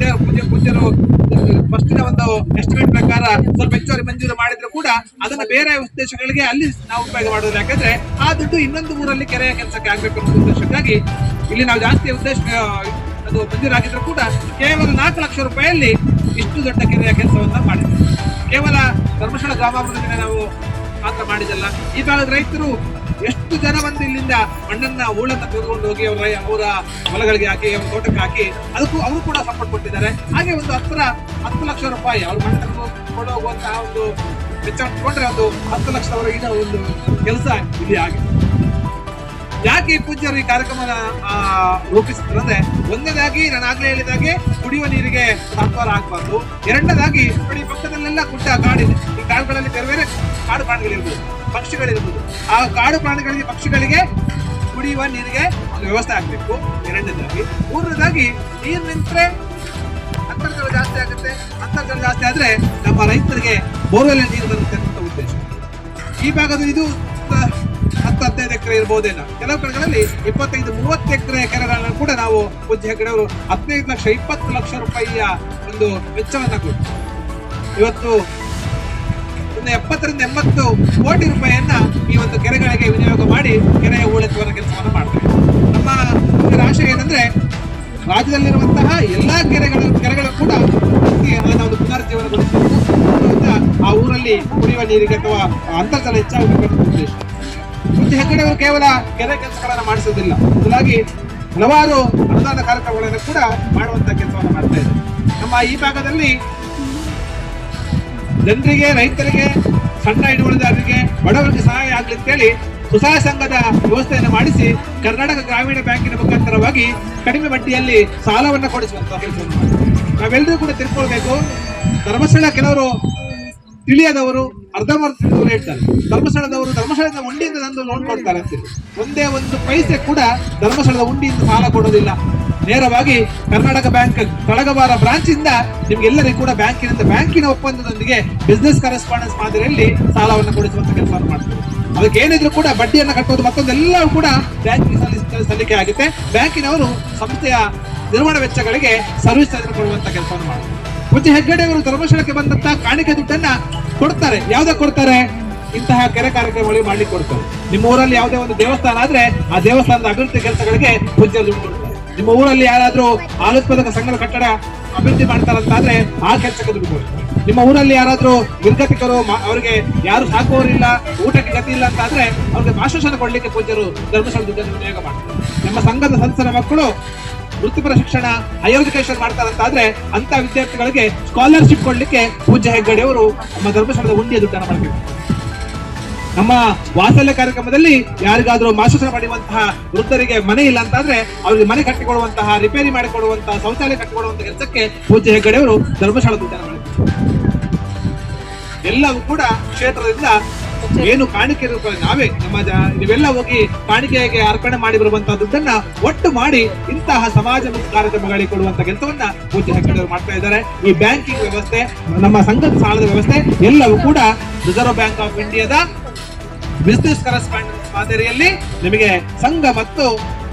ಪೂಜ್ಯರು ಫಸ್ಟಿನ ಒಂದು ಎಸ್ಟಿಮೇಟ್ ಪ್ರಕಾರ ಸ್ವಲ್ಪ ಹೆಚ್ಚುವರಿ ಮಂಜೂರು ಮಾಡಿದ್ರು ಕೂಡ ಅದನ್ನ ಬೇರೆ ಉದ್ದೇಶಗಳಿಗೆ ಅಲ್ಲಿ ನಾವು ಉಪಯೋಗ ಮಾಡೋದು. ಯಾಕಂದ್ರೆ ಆ ದುಡ್ಡು ಇನ್ನೊಂದು ಊರಲ್ಲಿ ಕೆರೆಯ ಕೆಲಸಕ್ಕೆ ಆಗ್ಬೇಕು ಅನ್ನೋ ಉದ್ದೇಶಕ್ಕಾಗಿ ಇಲ್ಲಿ ನಾವು ಜಾಸ್ತಿ ಉದ್ದೇಶ ಅದು ಮಂಜೂರಾಗಿದ್ರು ಕೂಡ ಕೇವಲ 4 ಲಕ್ಷ ರೂಪಾಯಿಯಲ್ಲಿ ಇಷ್ಟು ದೊಡ್ಡ ಕೆರೆಯ ಕೆಲಸವನ್ನ ಮಾಡಿದ್ವಿ. ಕೇವಲ ಧರ್ಮಸ್ಥಳ ಗ್ರಾಮಾಭಿವೃದ್ಧಿನ ನಾವು ಮಾತ್ರ ಮಾಡಿದಲ್ಲ, ಈ ಭಾಗದ ರೈತರು ಎಷ್ಟು ಜನ ಬಂದು ಇಲ್ಲಿಂದ ಮಣ್ಣನ್ನ ಹೂಳನ್ನ ತೆಗೆದುಕೊಂಡು ಹೋಗಿ ಅವರ ಹೊಲಗಳಿಗೆ ಹಾಕಿ ಅವರ ತೋಟಕ್ಕೆ ಹಾಕಿ ಅದಕ್ಕೂ ಅವರು ಕೂಡ ಸಪೋರ್ಟ್ ಕೊಟ್ಟಿದ್ದಾರೆ. ಹಾಗೆ ಒಂದು 10 ಲಕ್ಷ ರೂಪಾಯಿ ಅವ್ರ ಮಣ್ಣು ತೆಗೆದುಕೊಂಡು ಹೋಗುವಂತಹ ಒಂದು ವೆಚ್ಚ ಕೊಟ್ಟರೆ ಒಂದು 10 ಲಕ್ಷದವರೆಗಿನ ಒಂದು ಕೆಲಸ ಇಲ್ಲಿ ಆಗಿದೆ. ಯಾಕೆ ಪೂಜ್ಯರು ಈ ಕಾರ್ಯಕ್ರಮ ರೂಪಿಸಿದ್ರು ಅಂದ್ರೆ, ಒಂದನೇದಾಗಿ ನಾನು ಆಗ್ಲೇ ಹೇಳಿದಾಗೆ ಕುಡಿಯುವ ನೀರಿಗೆ ತತ್ವಾರ ಹಾಕಬಾರ್ದು. ಎರಡನೇದಾಗಿ ನೋಡಿ ಪಕ್ಕದಲ್ಲೆಲ್ಲ ಗುಡ್ಡ ಕಾಡಿದೆ, ಈ ಕಾಡುಗಳಲ್ಲಿ ಬೇರೆ ಬೇರೆ ಕಾಡು ಪ್ರಾಣಿಗಳಿರ್ಬೋದು, ಪಕ್ಷಿಗಳಿರ್ಬೋದು. ಆ ಕಾಡು ಪ್ರಾಣಿಗಳಿಗೆ ಪಕ್ಷಿಗಳಿಗೆ ಕುಡಿಯುವ ನೀರಿಗೆ ಒಂದು ವ್ಯವಸ್ಥೆ ಆಗ್ಬೇಕು. ಎರಡನೇದಾಗಿ. ಮೂರನೇದಾಗಿ ನೀರು ನಿಂತರೆ ಅಂತರ್ಜಲ ಜಾಸ್ತಿ ಆಗುತ್ತೆ. ಅಂತರ್ಜಲ ಜಾಸ್ತಿ ಆದ್ರೆ ನಮ್ಮ ರೈತರಿಗೆ ಬೋರ್ವೆಲ್ ನೀರು ಬರುತ್ತೆ ಅಂತ ಉದ್ದೇಶ. ಈ ಭಾಗದ ಇದು 10-15 ಎಕರೆ ಇರ್ಬೋದೇನೋ, ಕೆಲವು ಕಡೆಗಳಲ್ಲಿ 25-30 ಎಕರೆ ಕೆರೆಗಳನ್ನು ಕೂಡ ನಾವು ಪೂಜ್ಯ ಹೆಗ್ಗಡೆ ಅವರು 15-20 ಲಕ್ಷ ರೂಪಾಯಿಯ ಒಂದು ವೆಚ್ಚವನ್ನ ಕೊಟ್ಟು ಇವತ್ತು 70-80 ಕೋಟಿ ರೂಪಾಯಿಯನ್ನ ಈ ಒಂದು ಕೆರೆಗಳಿಗೆ ವಿನಿಯೋಗ ಮಾಡಿ ಕೆರೆಯ ಹೂಳೆತ್ತುವ ಕೆಲಸವನ್ನು ಮಾಡ್ತಾರೆ. ನಮ್ಮ ಆಶಯ ಏನಂದ್ರೆ, ರಾಜ್ಯದಲ್ಲಿರುವಂತಹ ಎಲ್ಲಾ ಕೆರೆಗಳು ಕೂಡ ಅದನ್ನ ಒಂದು ಪುನರುಜ್ಜೀವನಗೊಳಿಸಬೇಕು. ಆ ಊರಲ್ಲಿ ಕುಡಿಯುವ ನೀರಿಗೆ ಅಥವಾ ಅಂತರ್ಜಲ ಹೆಚ್ಚಾಗಬೇಕು ಉದ್ದೇಶ. ಪೂಜ್ಯ ಹೆಗ್ಗಡೆ ಅವರು ಕೇವಲ ಕೆರೆ ಕೆಲಸಗಳನ್ನು ಮಾಡಿಸೋದಿಲ್ಲ, ಬದಲಾಗಿ ಹಲವಾರು ಅನುದಾನ ಕಾರ್ಯಕ್ರಮಗಳನ್ನು ಕೂಡ ಮಾಡುವಂತಹ ಕೆಲಸವನ್ನು ಮಾಡ್ತಾ ಇದ್ದಾರೆ. ನಮ್ಮ ಈ ಭಾಗದಲ್ಲಿ ಜನರಿಗೆ, ರೈತರಿಗೆ, ಸಣ್ಣ ಹಿಡುವಳಿದಾರರಿಗೆ, ಬಡವರಿಗೆ ಸಹಾಯ ಆಗ್ಲಿ ಅಂತೇಳಿ ಸ್ವಸಹಾಯ ಸಂಘದ ವ್ಯವಸ್ಥೆಯನ್ನು ಮಾಡಿಸಿ ಕರ್ನಾಟಕ ಗ್ರಾಮೀಣ ಬ್ಯಾಂಕಿನ ಮುಖಾಂತರವಾಗಿ ಕಡಿಮೆ ಬಡ್ಡಿಯಲ್ಲಿ ಸಾಲವನ್ನು ಕೊಡಿಸುವಂತಹ ಕೆಲಸವನ್ನು ಮಾಡ್ತಾರೆ. ನಾವೆಲ್ಲರೂ ಕೂಡ ತಿಳ್ಕೊಳ್ಬೇಕು. ಧರ್ಮಸ್ಥಳ ಕೆಲವರು ತಿಳಿಯದವರು ಅರ್ಧಂಬರ್ಧ ತಿಳಿದವರು ಹೇಳ್ತಾರೆ, ಧರ್ಮಸ್ಥಳದ ಉಂಡಿಯಿಂದ ತಂದು ಲೋನ್ ಕೊಡ್ತಾರೆ ಅಂತೇಳಿ. ಒಂದೇ ಒಂದು ಪೈಸೆ ಕೂಡ ಧರ್ಮಸ್ಥಳದ ಉಂಡಿಯಿಂದ ಸಾಲ ಕೊಡೋದಿಲ್ಲ. ನೇರವಾಗಿ ಕರ್ನಾಟಕ ಬ್ಯಾಂಕ್ ತಳಗಬಾರ ಬ್ರಾಂಚ್ ಇಂದ ನಿಮ್ಗೆಲ್ಲರಿಗೂ ಕೂಡ ಬ್ಯಾಂಕಿನ ಒಪ್ಪಂದದೊಂದಿಗೆ ಬಿಸ್ನೆಸ್ ಕರೆಸ್ಪಾಂಡೆನ್ಸ್ ಮಾದರಿಯಲ್ಲಿ ಸಾಲವನ್ನು ಕೊಡಿಸುವಂತ ಕೆಲಸವನ್ನು ಮಾಡ್ತಾರೆ. ಅದಕ್ಕೆ ಏನಿದ್ರು ಕೂಡ ಬಡ್ಡಿಯನ್ನು ಕಟ್ಟೋದು ಮತ್ತೊಂದೆಲ್ಲವೂ ಕೂಡ ಬ್ಯಾಂಕಿಗೆ ಸಲ್ಲಿಕೆ ಆಗುತ್ತೆ. ಬ್ಯಾಂಕಿನವರು ಸಂಸ್ಥೆಯ ನಿರ್ವಹಣಾ ವೆಚ್ಚಗಳಿಗೆ ಸರ್ವಿಸ್ ಚಾರ್ಜ್ ಕೊಡುವಂತ ಕೆಲಸವನ್ನು ಮಾಡ್ತಾರೆ. ಪೂಜ್ಯ ಹೆಗ್ಗಡೆ ಅವರು ಧರ್ಮಸ್ಥಳಕ್ಕೆ ಬಂದಂತ ಕಾಣಿಕೆ ದುಡ್ಡನ್ನ ಕೊಡ್ತಾರೆ. ಯಾವ್ದಾಗ ಕೊಡ್ತಾರೆ? ಇಂತಹ ಕೆರೆ ಕಾರ್ಯಕ್ರಮಗಳಿಗೆ ಮಾಡ್ಲಿಕ್ಕೆ ಕೊಡ್ತಾರೆ. ನಿಮ್ಮ ಊರಲ್ಲಿ ಯಾವುದೇ ಒಂದು ದೇವಸ್ಥಾನ ಆದ್ರೆ ಆ ದೇವಸ್ಥಾನದ ಅಭಿವೃದ್ಧಿ ಕೆಲಸಗಳಿಗೆ ಪೂಜ್ಯ ದುಡ್ಡು ಕೊಡ್ತಾರೆ. ನಿಮ್ಮ ಊರಲ್ಲಿ ಯಾರಾದ್ರೂ ಹಾಲೋತ್ಪಾದಕ ಸಂಘದ ಕಟ್ಟಡ ಅಭಿವೃದ್ಧಿ ಮಾಡ್ತಾರಂತಾದ್ರೆ ಆ ಕೆಲಸಕ್ಕೆ ದುಡ್ಡು ಕೊಡ್ತಾರೆ. ನಿಮ್ಮ ಊರಲ್ಲಿ ಯಾರಾದ್ರೂ ನಿರ್ಗತಿಕರು, ಅವರಿಗೆ ಯಾರು ಸಾಕುವವರಿಲ್ಲ, ಊಟಕ್ಕೆ ಗತಿ ಇಲ್ಲ ಅಂತ ಆದ್ರೆ ಅವ್ರಿಗೆ ಆಶ್ವಾಸನೆ ಕೊಡ್ಲಿಕ್ಕೆ ಪೂಜ್ಯರು ಧರ್ಮಸ್ಥಳ ದುಡ್ಡನ್ನು ವಿನಿಯೋಗ ಮಾಡ್ತಾರೆ. ನಮ್ಮ ಸಂಘದ ಸದಸ್ಯರ ಮಕ್ಕಳು ವೃತ್ತಿಪರ ಶಿಕ್ಷಣ, ಹೈಯರ್ ಎಜುಕೇಶನ್ ಮಾಡ್ತಾರಂತಾದ್ರೆ ಅಂತ ವಿದ್ಯಾರ್ಥಿಗಳಿಗೆ ಸ್ಕಾಲರ್ಶಿಪ್ ಕೊಡ್ಲಿಕ್ಕೆ ಪೂಜ್ಯ ಹೆಗ್ಗಡೆ ಅವರು ನಮ್ಮ ಧರ್ಮಸ್ಥಳದ ಉಂಡಿಯ ದುಡ್ಡನ್ನು ಮಾಡಬೇಕು. ನಮ್ಮ ವಾತ್ಸಲ್ಯ ಕಾರ್ಯಕ್ರಮದಲ್ಲಿ ಯಾರಿಗಾದ್ರೂ ಮಾಶಾಸನ ಪಡೆಯುವಂತಹ ವೃದ್ಧರಿಗೆ ಮನೆ ಇಲ್ಲ ಅಂತಾದ್ರೆ ಅವ್ರಿಗೆ ಮನೆ ಕಟ್ಟಿಕೊಡುವಂತಹ, ರಿಪೇರಿ ಮಾಡಿಕೊಡುವಂತಹ, ಶೌಚಾಲಯ ಕಟ್ಟಿಕೊಡುವಂತಹ ಕೆಲಸಕ್ಕೆ ಪೂಜ್ಯ ಹೆಗ್ಗಡೆ ಅವರು ಧರ್ಮಸ್ಥಳ ದುಡ್ಡನ್ನು ಮಾಡಬೇಕು. ಎಲ್ಲವೂ ಕೂಡ ಕ್ಷೇತ್ರದಿಂದ ಏನು ಕಾಣಿಕೆ ರೂಪಾಯಿ ನಾವೇ ನೀವೆಲ್ಲ ಹೋಗಿ ಕಾಣಿಕೆಗೆ ಅರ್ಪಣೆ ಮಾಡಿ ಬರುವಂತಹ ದುಡ್ಡನ್ನ ಒಟ್ಟು ಮಾಡಿ ಇಂತಹ ಸಮಾಜ ಕಾರ್ಯಕ್ರಮಗಳಿಗೆ ಕೊಡುವಂತ ಕೆಲಸವನ್ನ ಪೂಜ್ಯ ಹೆಗ್ಗಡೆ ಮಾಡ್ತಾ ಇದ್ದಾರೆ. ಈ ಬ್ಯಾಂಕಿಂಗ್ ವ್ಯವಸ್ಥೆ, ನಮ್ಮ ಸಂಘದ ಸಾಲದ ವ್ಯವಸ್ಥೆ ಎಲ್ಲವೂ ಕೂಡ ರಿಸರ್ವ್ ಬ್ಯಾಂಕ್ ಆಫ್ ಇಂಡಿಯಾದ ಬಿಸಿನೆಸ್ ಕರೆಸ್ಪಾಂಡೆನ್ಸ್ ಮಾದರಿಯಲ್ಲಿ ನಿಮಗೆ ಸಂಘ ಮತ್ತು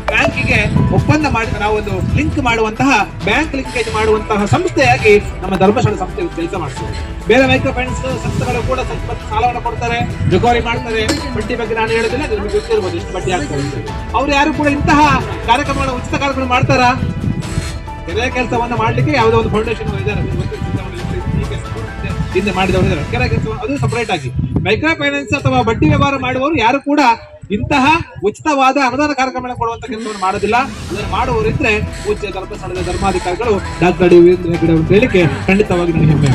ಬ್ಯಾಂಕಿಗೆ ಒಪ್ಪಂದ ಮಾಡಿ ನಾವೊಂದು ಲಿಂಕ್ ಮಾಡುವಂತಹ, ಬ್ಯಾಂಕ್ ಲಿಂಕೇಜ್ ಮಾಡುವಂತಹ ಸಂಸ್ಥೆಯಾಗಿ ನಮ್ಮ ಧರ್ಮಸ್ಥಳ ಸಂಸ್ಥೆ ಕೆಲಸ ಮಾಡ್ತೀವಿ. ಬೇರೆ ಮೈಕ್ರೋ ಫೈನಾನ್ಸ್ ಸಂಸ್ಥೆಗಳು ಕೂಡ ಸ್ವಲ್ಪ ಸಾಲವನ್ನು ಕೊಡ್ತಾರೆ, ರಿಕವರಿ ಮಾಡ್ತಾರೆ. ಬಡ್ಡಿ ಬಗ್ಗೆ ನಾನು ಹೇಳೋದಿಲ್ಲ, ನಿಮಗೆ ಗೊತ್ತಿರ್ಬೋದು ಎಷ್ಟು ಬಡ್ಡಿ ಆಗ್ತದೆ. ಅವ್ರು ಯಾರು ಕೂಡ ಇಂತಹ ಕಾರ್ಯಕ್ರಮಗಳ ಉಚಿತ ಕಾರ್ಯಕ್ರಮ ಮಾಡ್ತಾರಾ? ಕೆರೆ ಕೆಲಸವನ್ನ ಮಾಡ್ಲಿಕ್ಕೆ ಯಾವುದೋ ಒಂದು ಫೌಂಡೇಶನ್ ಇದ್ದಾರೆ, ಹಿಂದೆ ಮಾಡಿದವರು ಇದ್ದಾರೆ. ಕೆರೆ ಕೆಲಸ ಅದು ಸಪರೇಟ್ ಆಗಿ. ಮೈಕ್ರೋ ಫೈನಾನ್ಸ್ ಅಥವಾ ಬಡ್ಡಿ ವ್ಯವಹಾರ ಮಾಡುವವರು ಯಾರು ಕೂಡ ಇಂತಹ ಉಚಿತವಾದ ಅನುದಾನ ಕಾರ್ಯಕ್ರಮ ಕೊಡುವಂತ ಕೆಲಸವನ್ನು ಮಾಡೋದಿಲ್ಲ. ಅದನ್ನು ಮಾಡುವವರು ಇದ್ರೆ ಪೂಜ್ಯ ಧರ್ಮಸ್ಥಳದ ಧರ್ಮಾಧಿಕಾರಿಗಳು ಡಾಕ್ಟರ್ ಡಿ ವೀರೇಂದ್ರ ಹೆಗ್ಗಡೆ ಅವರು ಹೇಳಿಕೆ ಖಂಡಿತವಾಗಿ ನನಗೆ ಹೆಮ್ಮೆ.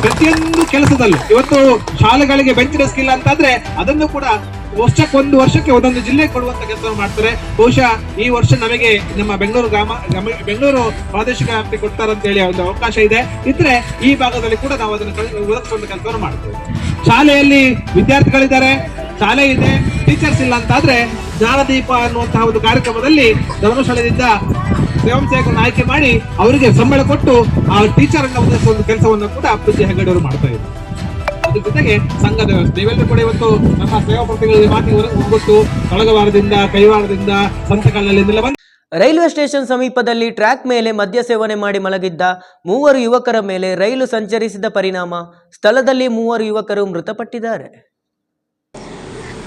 ಪ್ರತಿಯೊಂದು ಕೆಲಸದಲ್ಲೂ ಇವತ್ತು ಶಾಲೆಗಳಿಗೆ ಬೆಂಚ್ ಡೆಸ್ಕ್ ಇಲ್ಲ ಅಂತಾದ್ರೆ ಅದನ್ನು ಕೂಡ ಒಂದು ವರ್ಷಕ್ಕೆ ಒಂದೊಂದು ಜಿಲ್ಲೆಗೆ ಕೊಡುವಂತ ಕೆಲಸವನ್ನು ಮಾಡ್ತಾರೆ. ಬಹುಶಃ ಈ ವರ್ಷ ನಮಗೆ ನಮ್ಮ ಬೆಂಗಳೂರು ಪ್ರಾದೇಶಿಕ ವ್ಯಾಪ್ತಿ ಕೊಡ್ತಾರಂತ ಹೇಳಿ ಒಂದು ಅವಕಾಶ ಇದೆ. ಇದ್ರೆ ಈ ಭಾಗದಲ್ಲಿ ಕೂಡ ನಾವು ಅದನ್ನು ಒದಗಿಸುವಂತ ಕೆಲಸವನ್ನು ಮಾಡ್ತೇವೆ. ಶಾಲೆಯಲ್ಲಿ ವಿದ್ಯಾರ್ಥಿಗಳಿದ್ದಾರೆ, ಶಾಲೆ ಇದೆ, ಟೀಚರ್ಸ್ ಇಲ್ಲ ಅಂತಾದ್ರೆ ಜ್ಞಾನದೀಪ ಅನ್ನುವಂತಹ ಒಂದು ಕಾರ್ಯಕ್ರಮದಲ್ಲಿ ಧರ್ಮಸ್ಥಳದಿಂದ ಸ್ವಯಂ ಸೇವಕರನ್ನು ಆಯ್ಕೆ ಮಾಡಿ ಅವರಿಗೆ ಸಂಬಳ ಕೊಟ್ಟು ಆ ಟೀಚರ್ ಅನ್ನ ಒದಗಿಸುವ ಒಂದು ಕೆಲಸವನ್ನು ಕೂಡ ಪೂಜ್ಯ ಹೆಗ್ಗಡೆ ಅವರು ಮಾಡ್ತಾ ಇದ್ದಾರೆ. ಅದ್ರ ಜೊತೆಗೆ ಸಂಘದ ವ್ಯವಸ್ಥೆ ಇವೆಲ್ಲರೂ ಕೂಡ ಇವತ್ತು ನಮ್ಮ ಸೇವಾ ಪ್ರತಿಗಳಿಗೆ ಮಾತಿಗೆ ಒಗ್ಗಟ್ಟು ತೊಳಗವಾರದಿಂದ ಕೈವಾರದಿಂದ ಸಂತಕಲ್ಲಿಂದೆಲ್ಲ ಬಂದು ರೈಲ್ವೆ ಸ್ಟೇಷನ್ ಸಮೀಪದಲ್ಲಿ ಟ್ರ್ಯಾಕ್ ಮೇಲೆ ಮದ್ಯ ಸೇವನೆ ಮಾಡಿ ಮಲಗಿದ್ದ 3 ಯುವಕರ ಮೇಲೆ ರೈಲು ಸಂಚರಿಸಿದ ಪರಿಣಾಮ ಸ್ಥಳದಲ್ಲಿ 3 ಯುವಕರು ಮೃತಪಟ್ಟಿದ್ದಾರೆ.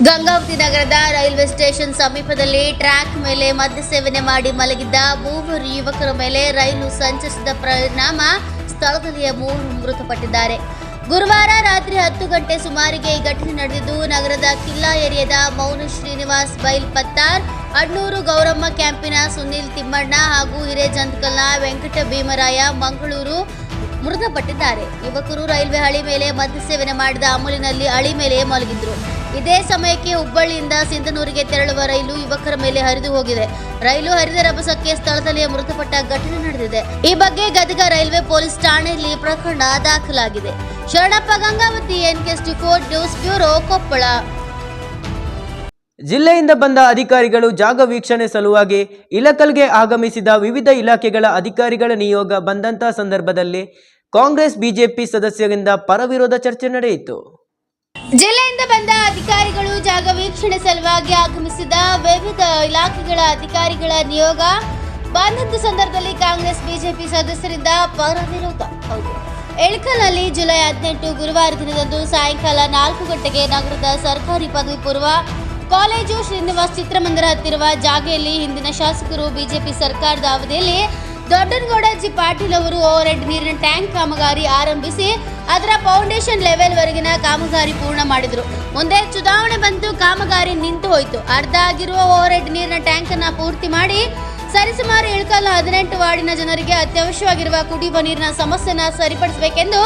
ಗಂಗಾವತಿ ನಗರದ ರೈಲ್ವೆ ಸ್ಟೇಷನ್ ಸಮೀಪದಲ್ಲಿ ಟ್ರ್ಯಾಕ್ ಮೇಲೆ ಮದ್ಯ ಸೇವನೆ ಮಾಡಿ ಮಲಗಿದ್ದ 3 ಯುವಕರ ಮೇಲೆ ರೈಲು ಸಂಚರಿಸಿದ ಪರಿಣಾಮ ಸ್ಥಳದಲ್ಲಿಯೇ 3 ಮೃತಪಟ್ಟಿದ್ದಾರೆ. ಗುರುವಾರ ರಾತ್ರಿ 10 ಗಂಟೆ ಸುಮಾರಿಗೆ ಈ ಘಟನೆ ನಡೆದಿದ್ದು ನಗರದ ಕಿಲ್ಲಾ ಏರಿಯಾದ ಮೌನ ಶ್ರೀನಿವಾಸ್ ಬೈಲ್ ಪತ್ತಾರ್, ಅಡ್ನೂರು ಗೌರಮ್ಮ ಕ್ಯಾಂಪಿನ ಸುನೀಲ್ ತಿಮ್ಮಣ್ಣ ಹಾಗೂ ಹಿರೇಜಂತ್ಕಲ್ನ ವೆಂಕಟ ಭೀಮರಾಯ ಮಂಗಳೂರು ಮೃತಪಟ್ಟಿದ್ದಾರೆ. ಯುವಕರು ರೈಲ್ವೆ ಹಳಿ ಮೇಲೆ ಮದ್ಯ ಸೇವನೆ ಮಾಡಿದ ಅಮಲಿನಲ್ಲಿ ಹಳಿ ಮೇಲೆ ಮಲಗಿದ್ರು. ಇದೇ ಸಮಯಕ್ಕೆ ಹುಬ್ಬಳ್ಳಿಯಿಂದ ಸಿಂಧನೂರಿಗೆ ತೆರಳುವ ರೈಲು ಯುವಕರ ಮೇಲೆ ಹರಿದು ಹೋಗಿದೆ. ರೈಲು ಹರಿದ ರಭಸಕ್ಕೆ ಸ್ಥಳದಲ್ಲಿಯೇ ಮೃತಪಟ್ಟ ಘಟನೆ ನಡೆದಿದೆ. ಈ ಬಗ್ಗೆ ಗದಗ ರೈಲ್ವೆ ಪೊಲೀಸ್ ಠಾಣೆಯಲ್ಲಿ ಪ್ರಕರಣ ದಾಖಲಾಗಿದೆ. Sharanappa, Gangavati, NK24 news bureau, Koppal. ಜಿಲ್ಲೆಯಿಂದ ಬಂದ ಅಧಿಕಾರಿಗಳು ಜಾಗ ವೀಕ್ಷಣೆ ಸಲುವಾಗಿ ಇಳಕಲ್ಗೆ ಆಗಮಿಸಿದ ವಿವಿಧ ಇಲಾಖೆಗಳ ಅಧಿಕಾರಿಗಳ ನಿಯೋಗ ಬಂದಂತಹ ಸಂದರ್ಭದಲ್ಲಿ ಕಾಂಗ್ರೆಸ್ ಬಿಜೆಪಿ ಸದಸ್ಯರಿಂದ ಪರವಿರೋಧ ಚರ್ಚೆ ನಡೆಯಿತು. ಜಿಲ್ಲೆಯಿಂದ ಬಂದ ಅಧಿಕಾರಿಗಳು ಜಾಗ ವೀಕ್ಷಣೆ ಸಲುವಾಗಿ ಆಗಮಿಸಿದ ವಿವಿಧ ಇಲಾಖೆಗಳ ಅಧಿಕಾರಿಗಳ ನಿಯೋಗ ಬಂದಂತ ಸಂದರ್ಭದಲ್ಲಿ ಕಾಂಗ್ರೆಸ್ ಬಿಜೆಪಿ ಸದಸ್ಯರಿಂದ ಪರವಿರೋಧ. ಇಳಕಲ್ನಲ್ಲಿ ಜುಲೈ 18 ಗುರುವಾರ ದಿನದಂದು ಸಾಯಂಕಾಲ 4 ಗಂಟೆಗೆ ನಗರದ ಸರ್ಕಾರಿ ಪದವಿ ಪೂರ್ವ ಕಾಲೇಜು ಶ್ರೀನಿವಾಸ್ ಚಿತ್ರಮಂದಿರ ಹತ್ತಿರುವ ಜಾಗೆಯಲ್ಲಿ ಹಿಂದಿನ ಶಾಸಕರು ಬಿಜೆಪಿ ಸರ್ಕಾರದ ಅವಧಿಯಲ್ಲಿ ದೊಡ್ಡನಗೌಡ ಜಿ ಪಾಟೀಲ್ ಅವರು ಓವರ್ಹೆಡ್ ನೀರಿನ ಟ್ಯಾಂಕ್ ಕಾಮಗಾರಿ ಆರಂಭಿಸಿ ಅದರ ಫೌಂಡೇಶನ್ ಲೆವೆಲ್ ವರೆಗಿನ ಕಾಮಗಾರಿ ಪೂರ್ಣ ಮಾಡಿದ್ರು. ಮುಂದೆ ಚುನಾವಣೆ ಬಂತು, ಕಾಮಗಾರಿ ನಿಂತು ಹೋಯಿತು. ಅರ್ಧ ಆಗಿರುವ ಓವರ್ಹೆಡ್ ನೀರಿನ ಟ್ಯಾಂಕ್ ಅನ್ನ ಪೂರ್ತಿ ಮಾಡಿ ಸರಿಸುಮಾರು ಇಳಕಲ್ 18 ವಾರ್ಡಿನ ಜನರಿಗೆ ಅತ್ಯವಶ್ಯವಾಗಿರುವ ಕುಡಿಯುವ ನೀರಿನ ಸಮಸ್ಯೆನ ಸರಿಪಡಿಸಬೇಕೆಂದು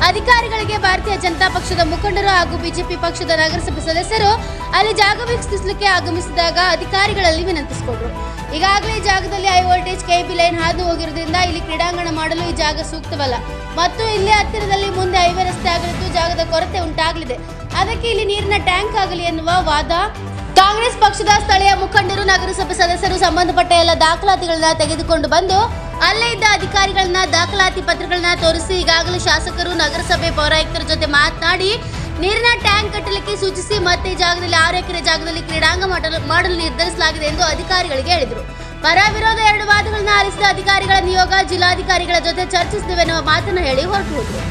ಅಧಿಕಾರಿಗಳಿಗೆ ಭಾರತೀಯ ಜನತಾ ಪಕ್ಷದ ಮುಖಂಡರು ಹಾಗೂ ಬಿಜೆಪಿ ಪಕ್ಷದ ನಗರಸಭೆ ಸದಸ್ಯರು ಅಲ್ಲಿ ಜಾಗ ವೀಕ್ಷಿಸಲಿಕ್ಕೆ ಆಗಮಿಸಿದಾಗ ಅಧಿಕಾರಿಗಳಲ್ಲಿ ವಿನಂತಿಸಿಕೊಂಡ್ರು. ಈಗಾಗಲೇ ಜಾಗದಲ್ಲಿ ಹೈ ವೋಲ್ಟೇಜ್ ಕೆಬಿ ಲೈನ್ ಹಾದು ಹೋಗಿರೋದ್ರಿಂದ ಇಲ್ಲಿ ಕ್ರೀಡಾಂಗಣ ಮಾಡಲು ಈ ಜಾಗ ಸೂಕ್ತವಲ್ಲ ಮತ್ತು ಇಲ್ಲಿ ಹತ್ತಿರದಲ್ಲಿ ಮುಂದೆ ಹೈವೇ ರಸ್ತೆ ಆಗಲಿದ್ದು ಜಾಗದ ಕೊರತೆ ಉಂಟಾಗಲಿದೆ. ಅದಕ್ಕೆ ಇಲ್ಲಿ ನೀರಿನ ಟ್ಯಾಂಕ್ ಆಗಲಿ ಎನ್ನುವ ವಾದ ಕಾಂಗ್ರೆಸ್ ಪಕ್ಷದ ಸ್ಥಳೀಯ ಮುಖಂಡರು, ನಗರಸಭೆ ಸದಸ್ಯರು ಸಂಬಂಧಪಟ್ಟ ಎಲ್ಲ ದಾಖಲಾತಿಗಳನ್ನ ತೆಗೆದುಕೊಂಡು ಬಂದು ಅಲ್ಲೇ ಇದ್ದ ಅಧಿಕಾರಿಗಳನ್ನ ದಾಖಲಾತಿ ಪತ್ರಗಳನ್ನ ತೋರಿಸಿ ಈಗಾಗಲೇ ಶಾಸಕರು ನಗರಸಭೆ ಪೌರಾಯುಕ್ತರ ಜೊತೆ ಮಾತನಾಡಿ ನೀರಿನ ಟ್ಯಾಂಕ್ ಕಟ್ಟಲಿಕ್ಕೆ ಸೂಚಿಸಿ ಮತ್ತೆ ಈ ಜಾಗದಲ್ಲಿ 6 ಎಕರೆ ಜಾಗದಲ್ಲಿ ಕ್ರೀಡಾಂಗಣ ಮಾಡಲು ನಿರ್ಧರಿಸಲಾಗಿದೆ ಎಂದು ಅಧಿಕಾರಿಗಳಿಗೆ ಹೇಳಿದರು. ಪರ ವಿರೋಧ 2 ವಾದಗಳನ್ನ ಆಲಿಸಿದ ಅಧಿಕಾರಿಗಳ ನಿಯೋಗ ಜಿಲ್ಲಾಧಿಕಾರಿಗಳ ಜೊತೆ ಚರ್ಚಿಸಿದ್ದೇವೆ ಎನ್ನುವ ಮಾತನ್ನು ಹೇಳಿ ಹೊರಟು ಹೋದರು.